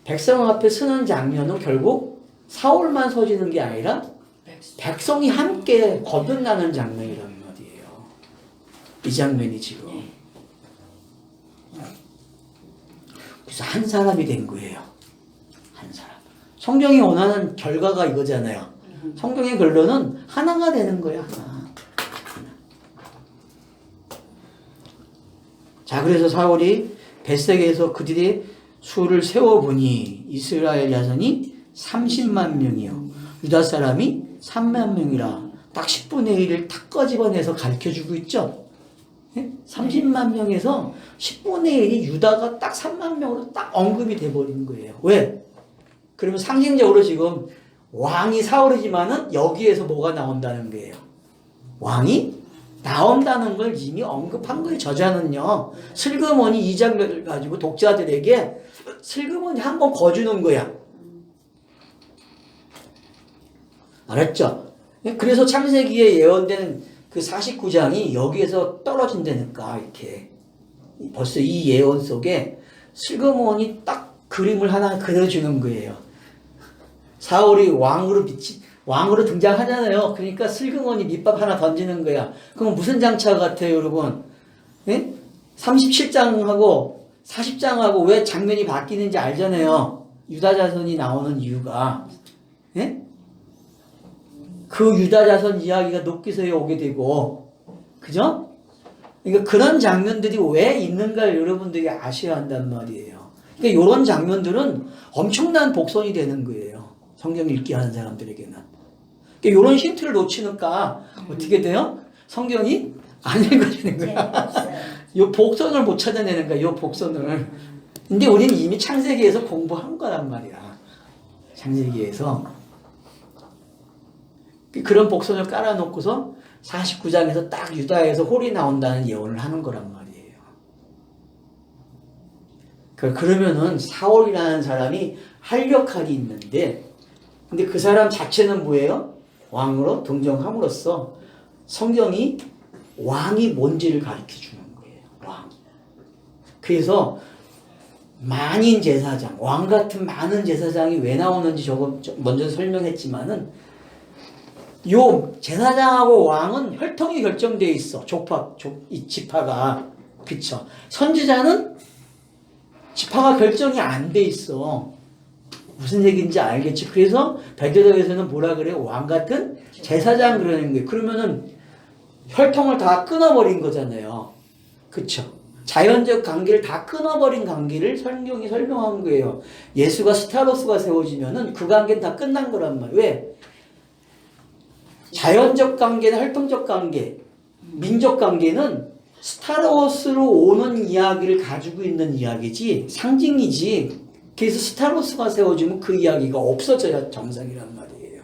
백성 앞에 서는 장면은 결국 사울만 서지는 게 아니라 백성이 함께 거듭나는 장면이란 말이에요. 이 장면이 지금. 그래서 한 사람이 된 거예요. 한 사람. 성경이 원하는 결과가 이거잖아요. 성경의 결론은 하나가 되는 거야. 하나. 자, 그래서 사울이 벳색에서 그들의 수를 세워보니 이스라엘 자손이 30만 명이요. 유다 사람이 3만 명이라. 딱 10분의 1을 탁 꺼집어내서 가르쳐주고 있죠. 30만 명에서 10분의 1이 유다가 딱 3만 명으로 딱 언급이 돼버린 거예요. 왜? 그러면 상징적으로 지금 왕이 사울이지만은 여기에서 뭐가 나온다는 거예요? 왕이 나온다는 걸 이미 언급한 거예요. 저자는요. 슬그머니 이 장면을 가지고 독자들에게 슬그머니 한번 거주는 거야. 알았죠? 그래서 창세기에 예언된 그 49장이 여기에서 떨어진다니까 이렇게. 벌써 이 예언 속에 슬그머니 딱 그림을 하나 그려주는 거예요. 사울이 왕으로 등장하잖아요. 그러니까 슬그머니 밑밥 하나 던지는 거야. 그럼 무슨 장차 같아요, 여러분? 예? 37장하고 40장하고 왜 장면이 바뀌는지 알잖아요. 유다 자손이 나오는 이유가. 예? 그 유다 자손 이야기가 녹기서에 오게 되고, 그죠? 그러니까 그런 장면들이 왜 있는가를 여러분들이 아셔야 한단 말이에요. 그러니까 이런 장면들은 엄청난 복선이 되는 거예요. 성경 읽기 하는 사람들에게는. 그러니까 이런 힌트를 놓치니까 어떻게 돼요? 성경이 안 읽어지는 거야. 이 복선을 못 찾아내는 거야. 이 복선을. 근데 우리는 이미 창세기에서 공부한 거란 말이야. 창세기에서. 그런 복선을 깔아놓고서 49장에서 딱 유다에서 홀이 나온다는 예언을 하는 거란 말이에요. 그러면은 사울이라는 사람이 할 역할이 있는데, 근데 그 사람 자체는 뭐예요? 왕으로 등정함으로써 성경이 왕이 뭔지를 가르쳐 주는 거예요. 왕. 그래서 만인 제사장, 왕 같은 많은 제사장이 왜 나오는지 먼저 설명했지만은 요 제사장하고 왕은 혈통이 결정되어 있어. 이 지파가. 그쵸. 선지자는 지파가 결정이 안 돼 있어. 무슨 얘기인지 알겠지. 그래서 베드로에서는 뭐라 그래요? 왕 같은 제사장 그러는 거예요. 그러면은 혈통을 다 끊어버린 거잖아요. 그쵸. 자연적 관계를 다 끊어버린 관계를 성경이 설명한 거예요. 예수가 스타로스가 세워지면은 그 관계는 다 끝난 거란 말이에요. 왜? 자연적 관계는 혈통적 관계, 민족 관계는 스타로스로 오는 이야기를 가지고 있는 이야기지, 상징이지. 그래서 스타로스가 세워지면 그 이야기가 없어져야 정상이란 말이에요.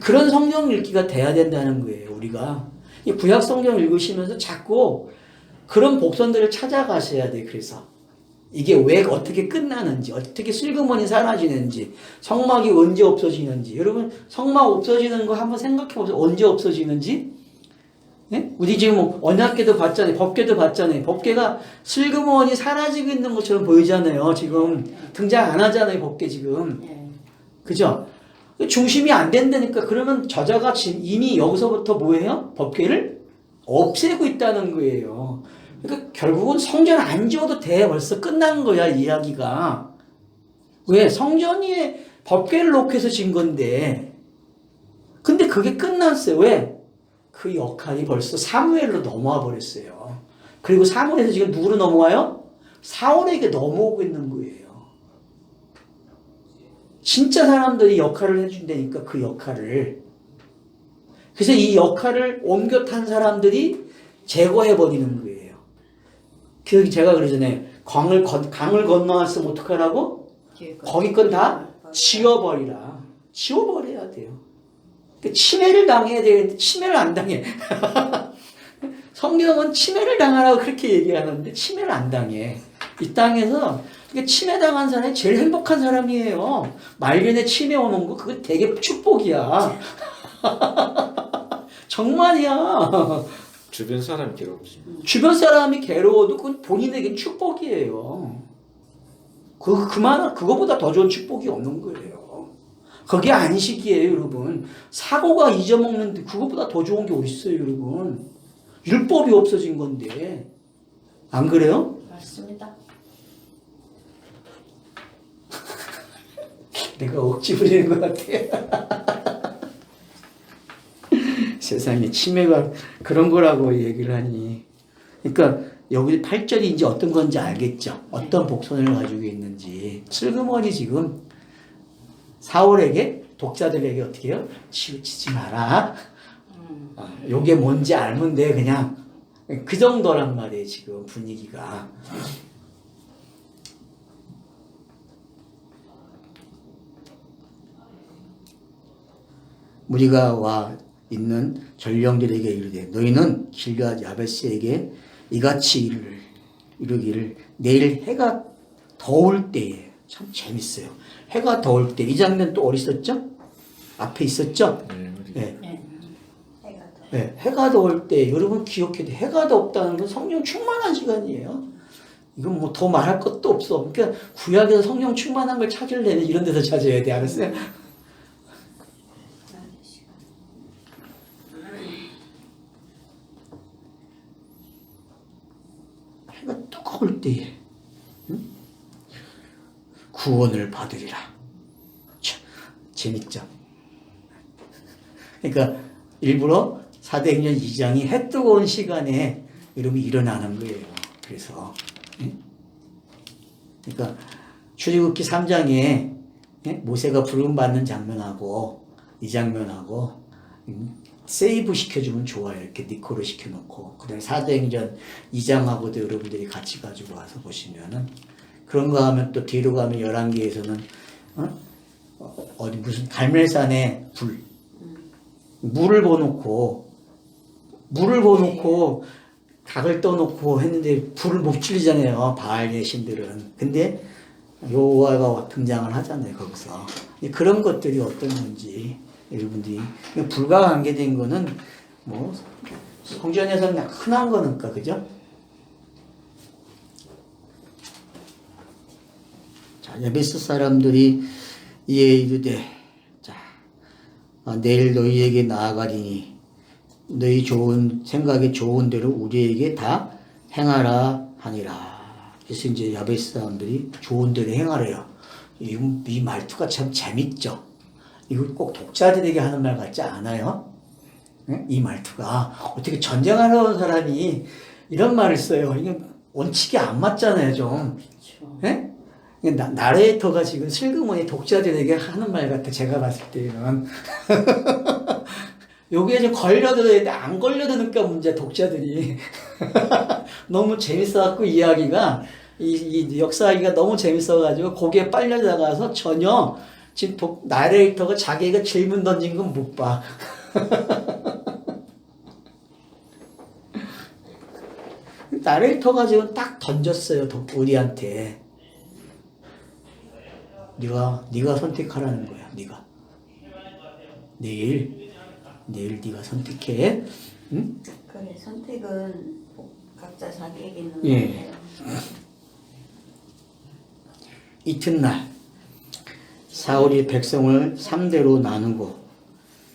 그런 성경 읽기가 돼야 된다는 거예요, 우리가. 이 구약 성경 읽으시면서 자꾸 그런 복선들을 찾아가셔야 돼, 그래서. 이게 왜 어떻게 끝나는지, 어떻게 슬그머니 사라지는지, 성막이 언제 없어지는지. 여러분 성막 없어지는 거 한번 생각해 보세요. 언제 없어지는지. 네? 우리 지금 언약궤도 봤잖아요. 법궤도 봤잖아요. 법궤가 슬그머니 사라지고 있는 것처럼 보이잖아요. 지금 등장 안 하잖아요. 법궤 지금. 그죠? 중심이 안 된다니까. 그러면 저자가 이미 여기서부터 뭐예요? 법궤를 없애고 있다는 거예요. 그러니까 결국은 성전 안 지어도 돼. 벌써 끝난 거야, 이야기가. 왜? 성전 위에 법궤를 놓고 해서 진 건데 근데 그게 끝났어요. 왜? 그 역할이 벌써 사무엘로 넘어와 버렸어요. 그리고 사무엘에서 지금 누구로 넘어와요? 사울에게 넘어오고 있는 거예요. 진짜 사람들이 역할을 해준다니까 그 역할을. 그래서 이 역할을 옮겨 탄 사람들이 제거해버리는 거예요. 그 제가 그러잖아요. 강을 건너왔으면 어떡하라고? 거기 건 다 지워버리라. 지워버려야 돼요. 침해를 당해야 되는데 침해를 안 당해. 성경은 침해를 당하라고 그렇게 얘기하는데 침해를 안 당해. 이 땅에서 침해당한 사람이 제일 행복한 사람이에요. 말년에 침해 오는 거 그거 되게 축복이야. 정말이야. 주변 사람이 괴롭지. 주변 사람이 괴로워도 그건 본인에겐 축복이에요. 그거보다 더 좋은 축복이 없는 거예요. 그게 안식이에요, 여러분. 사고가 잊어먹는데 그거보다 더 좋은 게 어딨어요, 여러분. 율법이 없어진 건데. 안 그래요? 맞습니다. 내가 억지 부리는 것 같아. 세상에 치매가 그런 거라고 얘기를 하니. 그러니까 여기 8절이 이제 어떤 건지 알겠죠? 어떤 복선을 가지고 있는지. 슬그머니 지금 사울에게 독자들에게 어떻게 해요? 치우치지 마라. 요게 뭔지 알면 돼. 그냥 그 정도란 말이에요. 지금 분위기가. 무리가 와 있는 전령들에게 이르되 너희는 길앗 야베스에게 이같이 이르기를 내일 해가 더울 때에 참 재밌어요. 해가 더울 때 이 장면 또 어디 있었죠? 앞에 있었죠? 네. 네. 해가 더울 때 여러분 기억해야 돼. 해가 덥다는 건 성령 충만한 시간이에요. 이건 뭐 더 말할 것도 없어. 그러니까 구약에서 성령 충만한 걸 찾으려면 이런 데서 찾아야 돼. 알았어요? 해가 뜨거울 때에 구원을 받으리라. 참, 재밌죠? 그러니까 일부러 사도행전 2장이 해 뜨거운 시간에 여러분이 일어나는 거예요. 그래서 그러니까 출애굽기 3장에 모세가 부름받는 장면하고 이 장면하고 세이브 시켜주면 좋아요. 이렇게 니코를 시켜놓고 그 다음에 사도행전 2장하고도 여러분들이 같이 가지고 와서 보시면은 그런 거 하면 또 뒤로 가면 11개에서는 어디 무슨 갈멜산에 물을 부어놓고 각을 떠놓고 했는데 불을 못 줄이잖아요. 바알의 신들은. 근데 여호와가 등장을 하잖아요. 거기서. 그런 것들이 어떤 건지 여러분들이 불가관계된 거는 뭐 성전에서는 흔한 거니까 그죠? 자, 야베스 사람들이 이에 이르되 자 내일 너희에게 나아가리니 너희 좋은 생각에 좋은 대로 우리에게 다 행하라 하니라. 그래서 이제 야베스 사람들이 좋은 대로 행하래요. 이 말투가 참 재밌죠. 이거 꼭 독자들에게 하는 말 같지 않아요? 네? 이 말투가 어떻게 전쟁하러 온 사람이 이런 말을 써요. 이게 원칙이 안 맞잖아요, 좀. 네? 나레이터가 지금 슬그머니 독자들에게 하는 말 같아. 제가 봤을 때는. 여기에 좀 걸려들어야 되는데 안 걸려드니까 문제 독자들이. 너무 재밌어갖고 이야기가 이 역사 이야기가 너무 재밌어가지고 거기에 빨려들어가서 전혀 지금 나레이터가 자기가 질문 던진 건 못 봐. 나레이터가 지금 딱 던졌어요. 우리한테. 네가 선택하라는 거야. 네가 내일 네가 선택해. 응? 그래, 선택은 각자 자기에게 있는 예. 거예요. 이튿날 사울이 백성을 3대로 나누고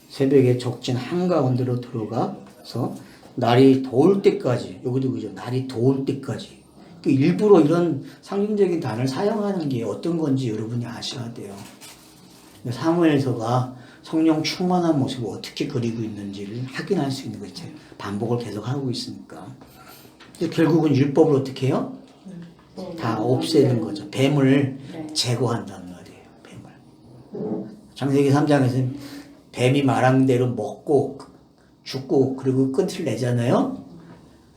새벽에 적진 한가운데로 들어가서 날이 더울 때까지, 여기도 그죠? 날이 더울 때까지. 일부러 이런 상징적인 단어를 사용하는 게 어떤 건지 여러분이 아셔야 돼요. 사무엘서가 성령 충만한 모습을 어떻게 그리고 있는지를 확인할 수 있는 거죠. 반복을 계속 하고 있으니까. 결국은 율법을 어떻게 해요? 다 없애는 거죠. 뱀을 네. 제거한단 말이에요. 뱀을. 창세기 3장에서는 뱀이 말한 대로 먹고 죽고 그리고 끈을 내잖아요.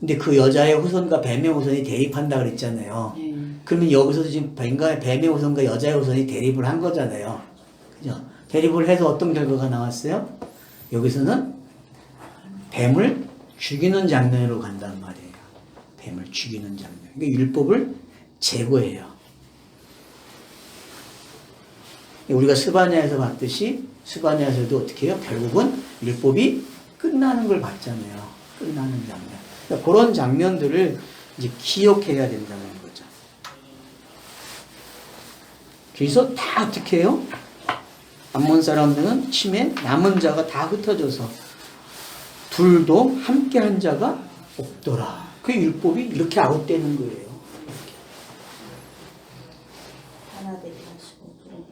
근데 그 여자의 후손과 뱀의 후손이 대립한다 그랬잖아요. 네. 그러면 여기서도 지금 뱀의 후손과 여자의 후손이 대립을 한 거잖아요. 그죠? 대립을 해서 어떤 결과가 나왔어요? 여기서는 뱀을 죽이는 장면으로 간단 말이에요. 뱀을 죽이는 장면. 그러니까 율법을 제거해요. 우리가 스바냐에서 봤듯이 스바냐에서도 어떻게 해요? 결국은 율법이 끝나는 걸 봤잖아요. 끝나는 장면. 그러니까 그런 장면들을 이제 기억해야 된다는 거죠. 그래서 다 어떻게 해요? 암몬 사람들은 침에 남은 자가 다 흩어져서 둘도 함께 한 자가 없더라. 그 율법이 이렇게 아웃되는 거예요. 하나 되게 하시고 그런 거.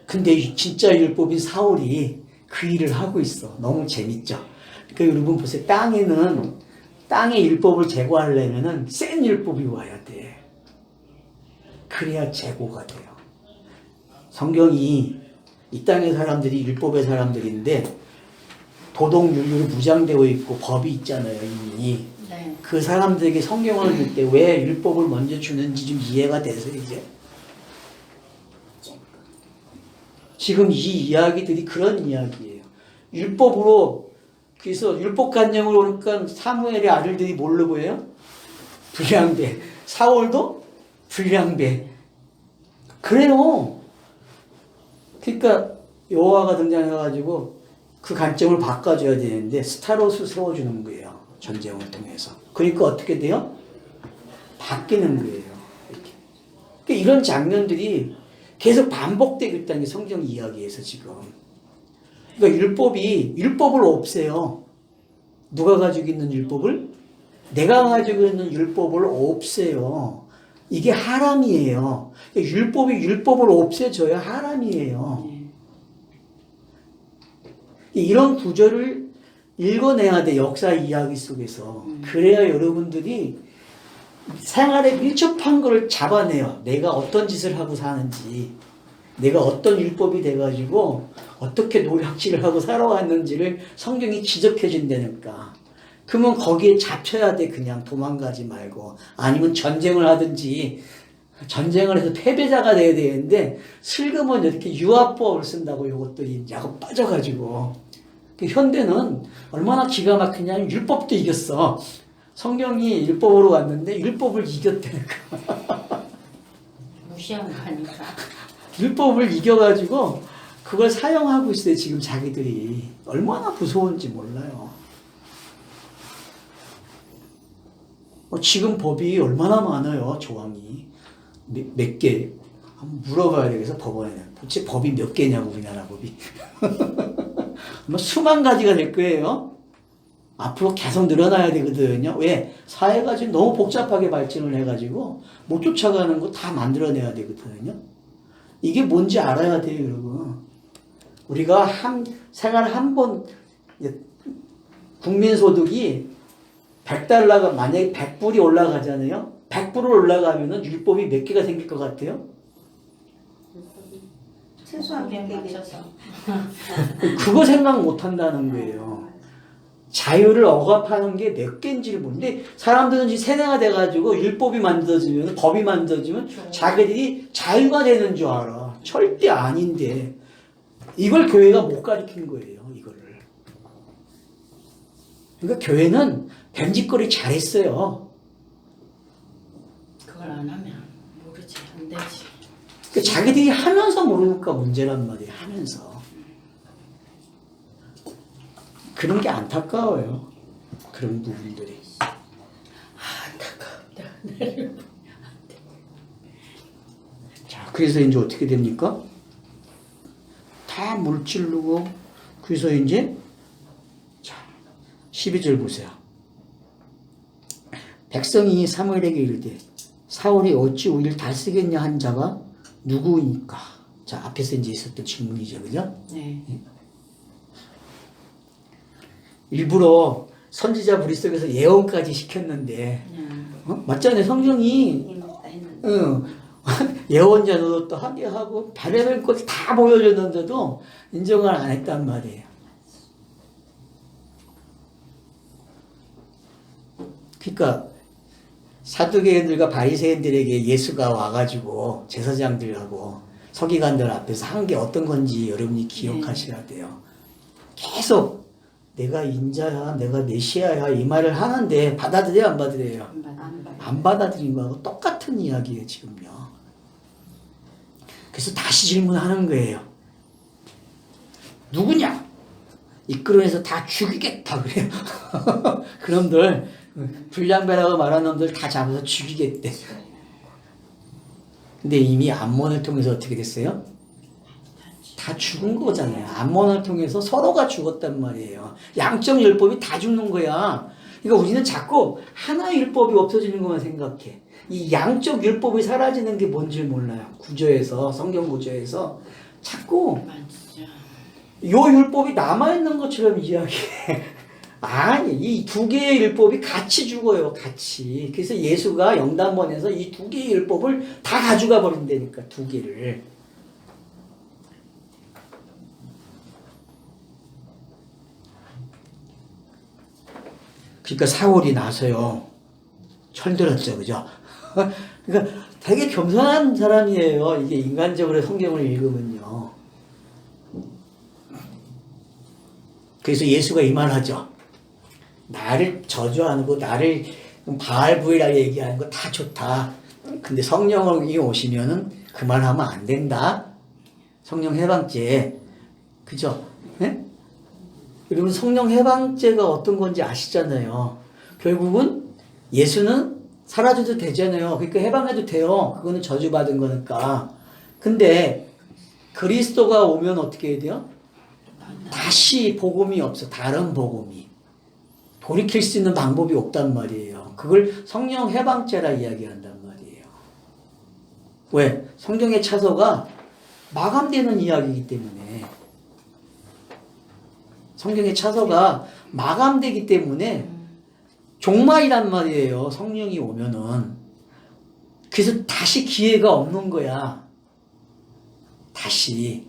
근데 이 진짜 율법인 사울이 그 일을 하고 있어. 너무 재밌죠. 그러니까 여러분 보세요. 땅의 율법을 제거하려면은 센 율법이 와야 돼. 그래야 제거가 돼요. 성경이 이 땅의 사람들이 율법의 사람들인데 도덕윤리로 무장되어 있고 법이 있잖아요. 이미. 네. 그 사람들에게 성경을 줄 때 왜 율법을 먼저 주는지 좀 이해가 돼서 이제 지금 이 이야기들이 그런 이야기예요. 율법으로 그래서 율법 간증으로 오니까 사무엘의 아들들이 뭘로 보여요? 불량배. 사울도 불량배. 그래요. 그러니까 여호와가 등장해가지고 그 관점을 바꿔줘야 되는데 스타로스 세워주는 거예요. 전쟁을 통해서. 그러니까 어떻게 돼요? 바뀌는 거예요. 이렇게. 그러니까 이런 장면들이 계속 반복되고 있다는 게 성경 이야기에서 지금. 그러니까 율법을 없애요. 누가 가지고 있는 율법을? 내가 가지고 있는 율법을 없애요. 이게 하람이에요. 그러니까 율법을 없애줘야 하람이에요. 이런 구절을 읽어내야 돼. 역사 이야기 속에서. 그래야 여러분들이 생활에 밀접한 걸 잡아내요. 내가 어떤 짓을 하고 사는지, 내가 어떤 율법이 돼가지고 어떻게 노략질을 하고 살아왔는지를 성경이 지적해 준다니까. 그러면 거기에 잡혀야 돼. 그냥 도망가지 말고. 아니면 전쟁을 하든지, 전쟁을 해서 패배자가 돼야 되는데 슬금은 이렇게 유아법을 쓴다고 이것들이 야곱 빠져가지고. 현대는 얼마나 기가 막히냐면 율법도 이겼어. 성경이 율법으로 왔는데 율법을 이겼다니까. 무시한 거 아닌가? 율법을 이겨가지고 그걸 사용하고 있어요. 지금 자기들이. 얼마나 무서운지 몰라요. 지금 법이 얼마나 많아요. 조항이. 몇 개. 한번 물어봐야 되겠어. 법원에. 도대체 법이 몇 개냐고 우리나라 법이. 뭐 수만 가지가 될 거예요. 앞으로 계속 늘어나야 되거든요. 왜? 사회가 지금 너무 복잡하게 발전을 해가지고 못 쫓아가는 거 다 만들어내야 되거든요. 이게 뭔지 알아야 돼요, 여러분. 우리가 생활 한 번, 국민소득이 100달러가 만약에 100불이 올라가잖아요. 100불을 올라가면은 율법이 몇 개가 생길 것 같아요? 최소한 거기에 100개 맞춰서. 그거 생각 못 한다는 거예요. 자유를 억압하는 게 몇 개인지를 모르는데 사람들은 이제 세뇌가 돼가지고 율법이 만들어지면 법이 만들어지면 자기들이 자유가 되는 줄 알아. 절대 아닌데 이걸 교회가 못 가르친 거예요. 이거를. 그러니까 교회는 뱀짓거리 잘했어요. 그걸 안 하면 모르지. 안 되지. 그러니까 자기들이 하면서 모르니까 문제란 말이에요. 하면서. 그런 게 안타까워요. 그런 부분들이. 안타깝다. 자, 그래서 이제 어떻게 됩니까? 다 물질르고, 그래서 이제, 자, 12절 보세요. 백성이 사무엘에게 이르되, 사울이 어찌 우리를 다스리겠냐 한 자가 누구이니까? 자, 앞에서 이제 있었던 질문이죠. 그죠? 네. 일부러 선지자 머릿속에서 예언까지 시켰는데, 맞잖아요. 성경이, 이미 다 했는데. 응, 예언자 노릇도 하게 하고, 별의별 것 다 보여줬는데도 인정을 안 했단 말이에요. 그러니까, 사두개인들과 바리새인들에게 예수가 와가지고 제사장들하고 서기관들 앞에서 한 게 어떤 건지 여러분이 기억하셔야 돼요. 계속 내가 인자야, 내가 메시아야 이 말을 하는데 받아들여요, 안 받아들여요? 안 받아. 안 봐요. 안 받아들인 거하고 똑같은 이야기예요, 지금요. 그래서 다시 질문하는 거예요. 누구냐? 이끌어내서 다 죽이겠다 그래요. 그놈들 불량배라고 말하는 놈들 다 잡아서 죽이겠대. 근데 이미 암몬을 통해서 어떻게 됐어요? 다 죽은 거잖아요. 암몬을 통해서 서로가 죽었단 말이에요. 양적 율법이 다 죽는 거야. 그러니까 우리는 자꾸 하나의 율법이 없어지는 것만 생각해. 이 양적 율법이 사라지는 게 뭔지 몰라요. 구조에서, 성경 구조에서 자꾸 맞아. 요 율법이 남아있는 것처럼 이야기해. 아니, 이 두 개의 율법이 같이 죽어요, 같이. 그래서 예수가 영단번에서 이 두 개의 율법을 다 가져가 버린다니까, 두 개를. 그러니까 사울이 나서요, 철들었죠, 그죠? 그러니까 되게 겸손한 사람이에요, 이게 인간적으로 성경을 읽으면요. 그래서 예수가 이 말 하죠. 나를 저주하는 거, 나를 바알부이라 얘기하는 거 다 좋다. 근데 성령이 오시면은 그 말 하면 안 된다. 성령 해방죄. 그죠? 네? 여러분 성령 해방죄가 어떤 건지 아시잖아요. 결국은 예수는 사라져도 되잖아요. 그러니까 해방해도 돼요. 그거는 저주받은 거니까. 근데 그리스도가 오면 어떻게 해야 돼요? 다시 복음이 없어. 다른 복음이. 돌이킬 수 있는 방법이 없단 말이에요. 그걸 성령 해방죄라 이야기한단 말이에요. 왜? 성경의 차서가 마감되는 이야기이기 때문에. 성경의 차서가 마감되기 때문에 종말이란 말이에요. 성령이 오면은. 그래서 다시 기회가 없는 거야. 다시.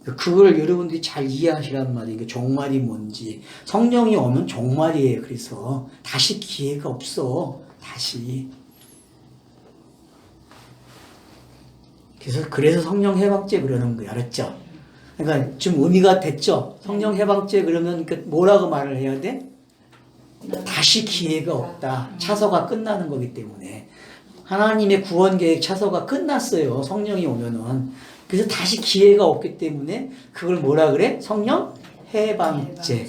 그걸 여러분들이 잘 이해하시란 말이에요. 종말이 뭔지. 성령이 오면 종말이에요. 그래서 다시 기회가 없어. 다시. 그래서 성령 해방죄 그러는 거예요. 알았죠? 그러니까 좀 의미가 됐죠? 성령 해방죄 그러면 뭐라고 말을 해야 돼? 다시 기회가 없다. 차서가 끝나는 거기 때문에. 하나님의 구원 계획 차서가 끝났어요. 성령이 오면은. 그래서 다시 기회가 없기 때문에 그걸 뭐라 그래? 성령 해방죄.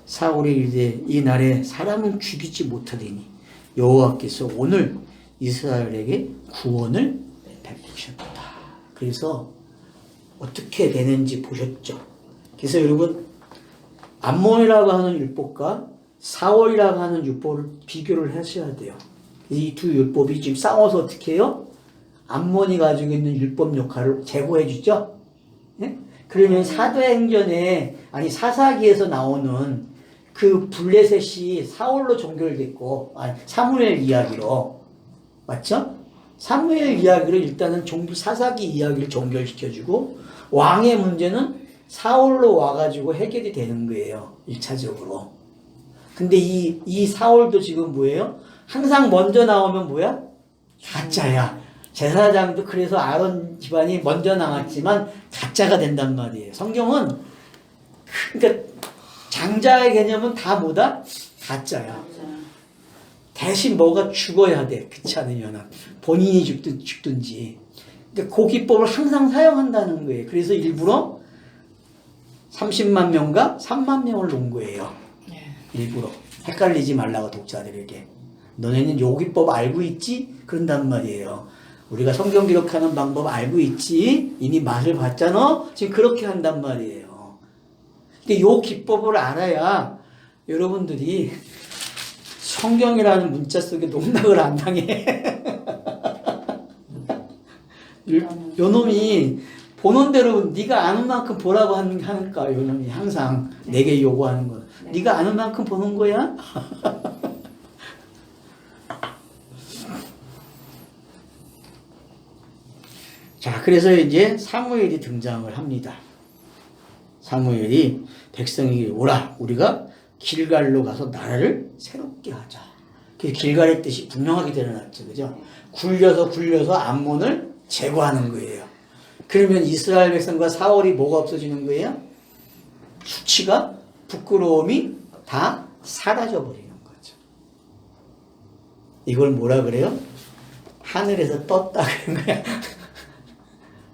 사울이 이제 이 날에 사람을 죽이지 못하더니 여호와께서 오늘 이스라엘에게 구원을 베푸셨다. 그래서 어떻게 되는지 보셨죠? 그래서 여러분 암몬이라고 하는 율법과 사월이라고 하는 율법을 비교를 하셔야 돼요. 이 두 율법이 지금 싸워서 어떻게 해요? 암몬이 가지고 있는 율법 역할을 제고해 주죠. 네? 그러면 사도행전에 아니 사사기에서 나오는 그 블레셋이 사울로 종결됐고 사무엘 이야기로 맞죠? 사무엘 이야기를 일단은 사사기 이야기를 종결시켜주고 왕의 문제는 사울로 와가지고 해결이 되는 거예요. 1차적으로. 근데 이 사울도 지금 뭐예요? 항상 먼저 나오면 뭐야? 가짜야. 제사장도 그래서 아론 집안이 먼저 나왔지만 가짜가 된단 말이에요. 성경은 그러니까 장자의 개념은 다 뭐다? 가짜야. 대신 뭐가 죽어야 돼. 그렇지 않으면 본인이 죽든지. 그러니까 그 기법을 항상 사용한다는 거예요. 그래서 일부러 30만 명과 3만 명을 놓은 거예요. 일부러. 헷갈리지 말라고 독자들에게. 너네는 요 기법 알고 있지? 그런단 말이에요. 우리가 성경 기록하는 방법 알고 있지? 이미 맛을 봤잖아? 지금 그렇게 한단 말이에요. 근데 요 기법을 알아야 여러분들이 성경이라는 문자 속에 농락을 안 당해. 요 놈이 보는 대로 네가 아는 만큼 보라고 하니까 요 놈이 항상 내게 요구하는 거. 네가 아는 만큼 보는 거야? 자, 그래서 이제 사무엘이 등장을 합니다. 사무엘이 백성에게 오라, 우리가 길갈로 가서 나라를 새롭게 하자. 그 길갈의 뜻이 분명하게 드러났죠, 그죠? 굴려서 암몬을 제거하는 거예요. 그러면 이스라엘 백성과 사울이 뭐가 없어지는 거예요? 수치가, 부끄러움이 다 사라져 버리는 거죠. 이걸 뭐라 그래요? 하늘에서 떴다 그런 거야.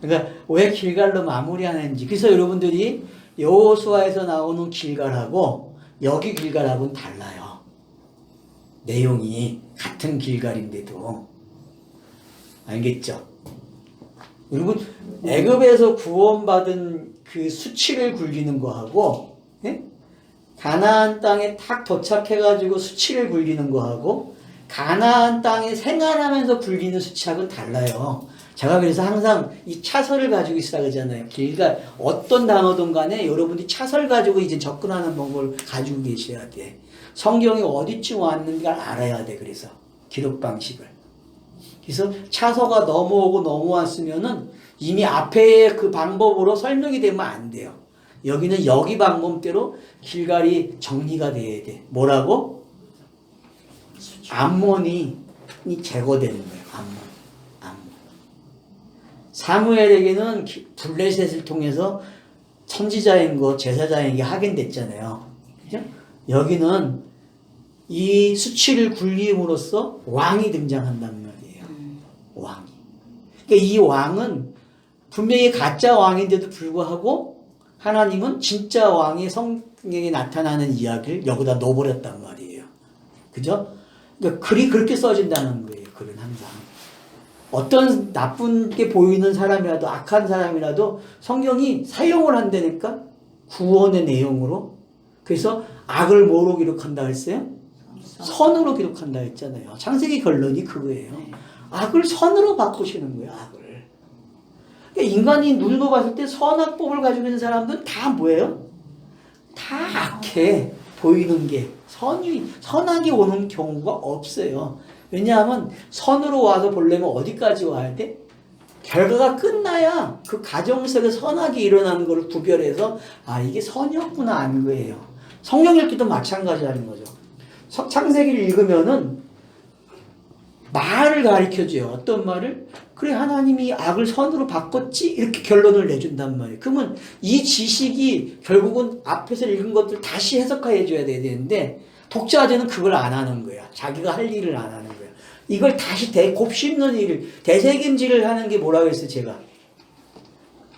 그러니까 왜 길갈로 마무리하는지. 그래서 여러분들이 여호수아에서 나오는 길갈하고 여기 길갈하고는 달라요. 내용이 같은 길갈인데도. 알겠죠? 여러분 애굽에서 구원받은 그 수치를 굴리는 거하고, 예? 가나안 땅에 탁 도착해가지고 수치를 굴리는 거하고 가나안 땅에 생활하면서 굴리는 수치하고는 달라요. 제가 그래서 항상 이 차설을 가지고 있으라 그러잖아요. 길갈 어떤 단어든 간에 여러분들이 차설 가지고 이제 접근하는 방법을 가지고 계셔야 돼. 성경이 어디쯤 왔는지를 알아야 돼. 그래서 기록 방식을. 그래서 차서가 넘어왔으면은 이미 앞에 그 방법으로 설명이 되면 안 돼요. 여기는 여기 방법대로 길갈이 정리가 돼야 돼. 뭐라고? 암몬이 제거되는 거예요. 암몬. 사무엘에게는 블레셋을 통해서 선지자인 거, 제사장에게 확인됐잖아요. 그죠? 여기는 이 수치를 굴림으로써 왕이 등장한단 말이에요. 왕이. 그러니까 이 왕은 분명히 가짜 왕인데도 불구하고 하나님은 진짜 왕의 성경에 나타나는 이야기를 여기다 넣어버렸단 말이에요. 그죠? 그러니까 글이 그렇게 써진다는 거예요. 글은 항상. 어떤 나쁘게 보이는 사람이라도 악한 사람이라도 성경이 사용을 한다니까 구원의 내용으로. 그래서 악을 뭐로 기록한다 했어요? 선으로 기록한다 했잖아요. 창세기 결론이 그거예요. 악을 선으로 바꾸시는 거예요. 악을. 그러니까 인간이 눈으로 봤을 때 선악법을 가지고 있는 사람들은 다 뭐예요? 다 악해. 보이는 게 선악이 오는 경우가 없어요. 왜냐하면 선으로 와서 보려면 어디까지 와야 돼? 결과가 끝나야 그 가정 속에 선악이 일어나는 걸 구별해서 아 이게 선이었구나 아는 거예요. 성경 읽기도 마찬가지라는 거죠. 창세기를 읽으면은 말을 가르쳐줘요. 어떤 말을? 그래 하나님이 악을 선으로 바꿨지? 이렇게 결론을 내준단 말이에요. 그러면 이 지식이 결국은 앞에서 읽은 것들 다시 해석해 줘야 되는데 독자들은 그걸 안 하는 거야. 자기가 할 일을 안 하는 거야. 이걸 다시 곱씹는 일을 되새김질을 하는 게 뭐라고 했어요 제가?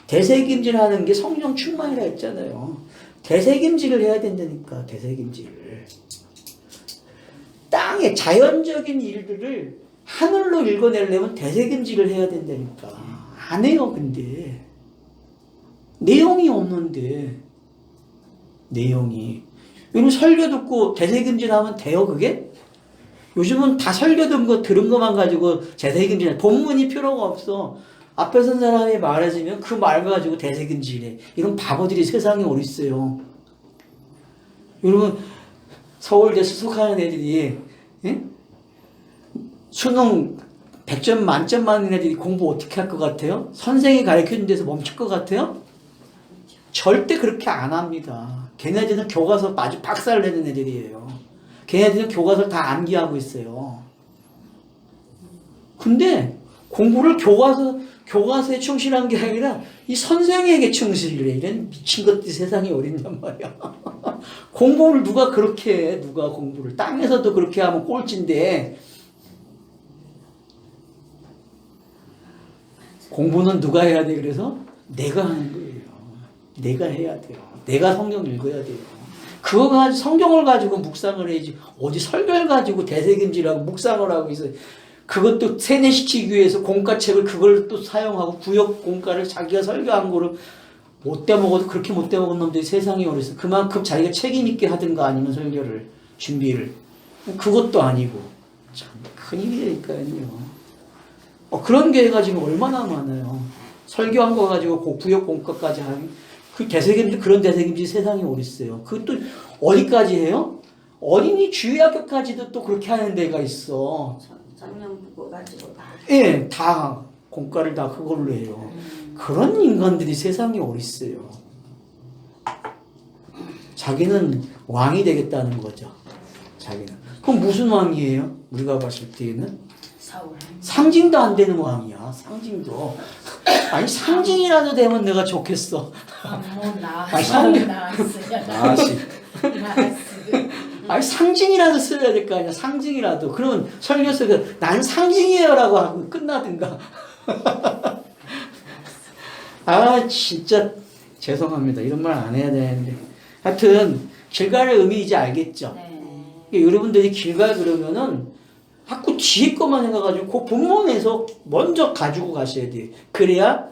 되새김질 하는 게 성령 충만이라 했잖아요. 되새김질을 해야 된다니까. 되새김질을. 땅의 자연적인 일들을 하늘로 읽어내려면 되새김질을 해야 된다니까. 안 해요 근데. 내용이 없는데. 내용이. 여러분 설교 듣고 되새김질하면 돼요 그게? 요즘은 다 설교 듣은 거 들은 것만 가지고 되새김질 본문이 필요가 없어. 앞에 선 사람이 말해주면 그 말 가지고 되새김질해. 이런 바보들이 세상에 어디 있어요. 여러분 서울대 수석하는 애들이 예? 수능 100점 만점 받는 애들이 공부 어떻게 할 것 같아요? 선생이 가르쳐준 데서 멈출 것 같아요? 절대 그렇게 안 합니다. 걔네들은 교과서 아주 박살 내는 애들이에요. 걔네들은 교과서를 다 암기하고 있어요. 근데 공부를 교과서에 충실한 게 아니라 이 선생에게 충실해. 이런 미친 것들이 세상에 어딨냔 말이야. 공부를 누가 그렇게 해? 누가 공부를. 땅에서도 그렇게 하면 꼴찌인데 공부는 누가 해야 돼? 그래서 내가 하는 거예요. 내가 해야 돼요. 내가 성경 읽어야 돼요. 그거 가지고 성경을 가지고 묵상을 해야지. 어디 설교를 가지고 되새김질하고 묵상을 하고 있어요. 그것도 세뇌시키기 위해서 공과책을 그걸 또 사용하고 구역 공과를 자기가 설교한 거를 못돼 먹어도 그렇게 못돼 먹은 놈들이 세상에 오르서 그만큼 자기가 책임 있게 하든가 아니면 설교를 준비를 그것도 아니고 참 큰일이니까요. 그런 교회가 지금 얼마나 많아요. 설교한 거 가지고 구역 공과까지 하는 그 대세김질 그런 대세김질 세상에 어딨어요. 그것도 어디까지 해요? 어린이 주일학교까지도 또 그렇게 하는 데가 있어. 작년 보고 가지고 다. 예, 다 공과를 다 그걸로 해요. 그런 인간들이 세상에 어딨어요. 자기는 왕이 되겠다는 거죠. 자기는. 그럼 무슨 왕이에요? 우리가 봤을 때는 사울. 상징도 안 되는 왕이야. 상징도. 아니 상징이라도 되면 내가 좋겠어. 뭐 상징. 나왔어요. 아씨. 아니 상징이라도 써야 될 거 아니야. 상징이라도. 그러면 설교서가 난 상징이에요라고 하고 끝나든가. 아 진짜 죄송합니다. 이런 말 안 해야 되는데. 하여튼 길갈의 의미 이제 알겠죠. 네. 여러분들이 길갈 그러면은 자꾸 뒤에 것만 해가지고 그 본문에서 먼저 가지고 가셔야 돼요. 그래야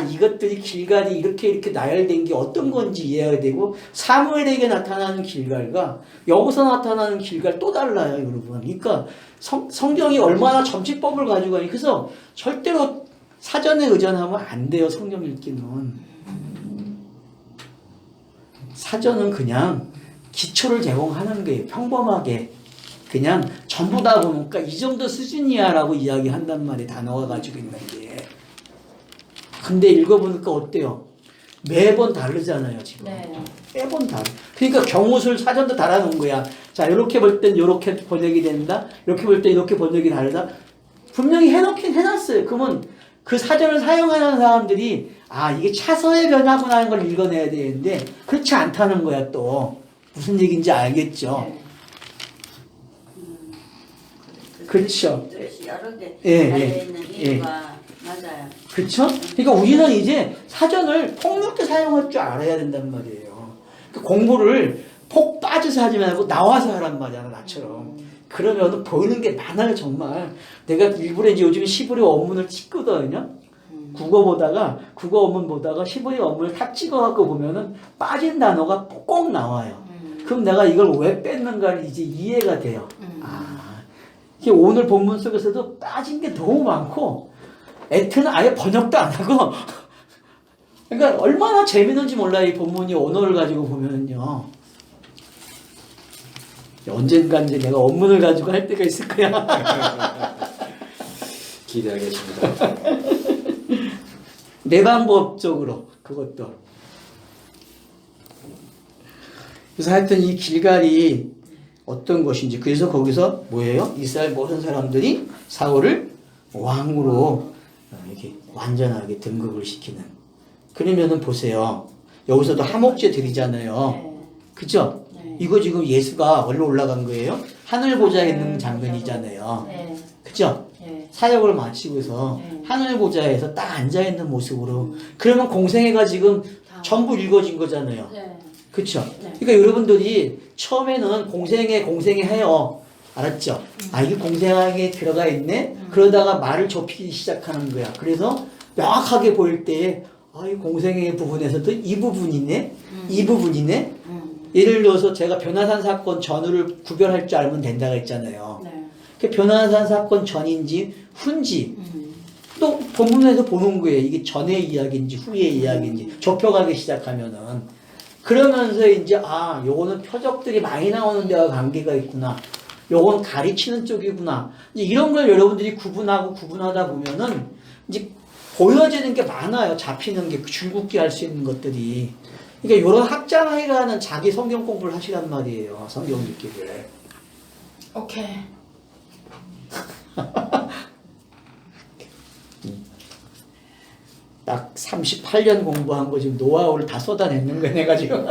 이것들이 길갈이 이렇게 나열된 게 어떤 건지 이해가 되고 사무엘에게 나타나는 길갈과 여기서 나타나는 길갈 또 달라요, 여러분. 그러니까 성경이 얼마나 점치법을 가지고 가니 그래서 절대로 사전에 의존하면 안 돼요, 성경 읽기는. 사전은 그냥 기초를 제공하는 거예요, 평범하게. 그냥 전부 다 보니까 이 정도 수준이야 라고 이야기한단 말이에요. 단어가 가지고 있는 게. 근데 읽어보니까 어때요? 매번 다르잖아요, 지금. 네. 매번 다르. 그러니까 경우술 사전도 달아놓은 거야. 자, 이렇게 볼 땐 이렇게 번역이 된다. 이렇게 볼 땐 이렇게 번역이 다르다. 분명히 해놓긴 해놨어요. 그러면 그 사전을 사용하는 사람들이 이게 차서의 변화구나 하는 걸 읽어내야 되는데 그렇지 않다는 거야, 또. 무슨 얘기인지 알겠죠? 네. 그렇죠. 뜻이 여러 개 예, 달려있는 예, 이유가 맞아요. 그렇죠? 그러니까 우리는 이제 사전을 폭넓게 사용할 줄 알아야 된단 말이에요. 그 공부를 폭 빠져서 하지 말고 나와서 하란 말이야, 나처럼. 그러면 보이는 게 많아요, 정말. 내가 일부러 이제 요즘 시브리 원문을 찍거든요. 국어 원문 보다가 시브리 원문을 탁 찍어갖고 보면은 빠진 단어가 꼭 나와요. 그럼 내가 이걸 왜 뺐는가를 이제 이해가 돼요. 오늘 본문 속에서도 빠진 게 너무 많고, 애트는 아예 번역도 안 하고, 그러니까 얼마나 재밌는지 몰라요, 이 본문이 언어를 가지고 보면은요. 언젠가 이제 내가 원문을 가지고 할 때가 있을 거야. 기대하겠습니다. 내방법적으로, 그것도. 그래서 하여튼 이 길갈이 어떤 것인지, 그래서 거기서 뭐예요? 이스라엘 모든 사람들이 사울을 왕으로 이렇게 완전하게 등극을 시키는. 그러면은 보세요. 여기서도 하목제 드리잖아요. 네. 그죠? 네. 이거 지금 예수가 어디로 올라간 거예요? 하늘 보좌에 있는 장면이잖아요. 네. 그죠? 네. 사역을 마치고서 네. 하늘 보좌에서 딱 앉아있는 모습으로. 그러면 공생애가 지금 전부 읽어진 거잖아요. 네. 그쵸? 네. 그러니까 여러분들이 처음에는 공생애 해요. 알았죠? 이게 공생애에 들어가 있네? 그러다가 말을 좁히기 시작하는 거야. 그래서 명확하게 보일 때, 이 공생애 부분에서도 이 부분이네? 이 부분이네? 예를 들어서 제가 변화산 사건 전후를 구별할 줄 알면 된다고 했잖아요. 네. 그 변화산 사건 전인지 후인지 또 본문에서 보는 거예요. 이게 전의 이야기인지 후의 이야기인지 좁혀가기 시작하면은. 그러면서 이제 요거는 표적들이 많이 나오는 데와 관계가 있구나. 요건 가르치는 쪽이구나. 이제 이런 걸 여러분들이 구분하다 보면은 이제 보여지는 게 많아요. 잡히는 게 줄긋기 할 수 있는 것들이. 그러니까 이런 학자회가는 자기 성경 공부를 하시란 말이에요. 성경 읽기를. 오케이. 딱 38년 공부한 거 지금 노하우를 다 쏟아내는 거야, 내가 지금.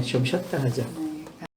좀 쉬었다 하자.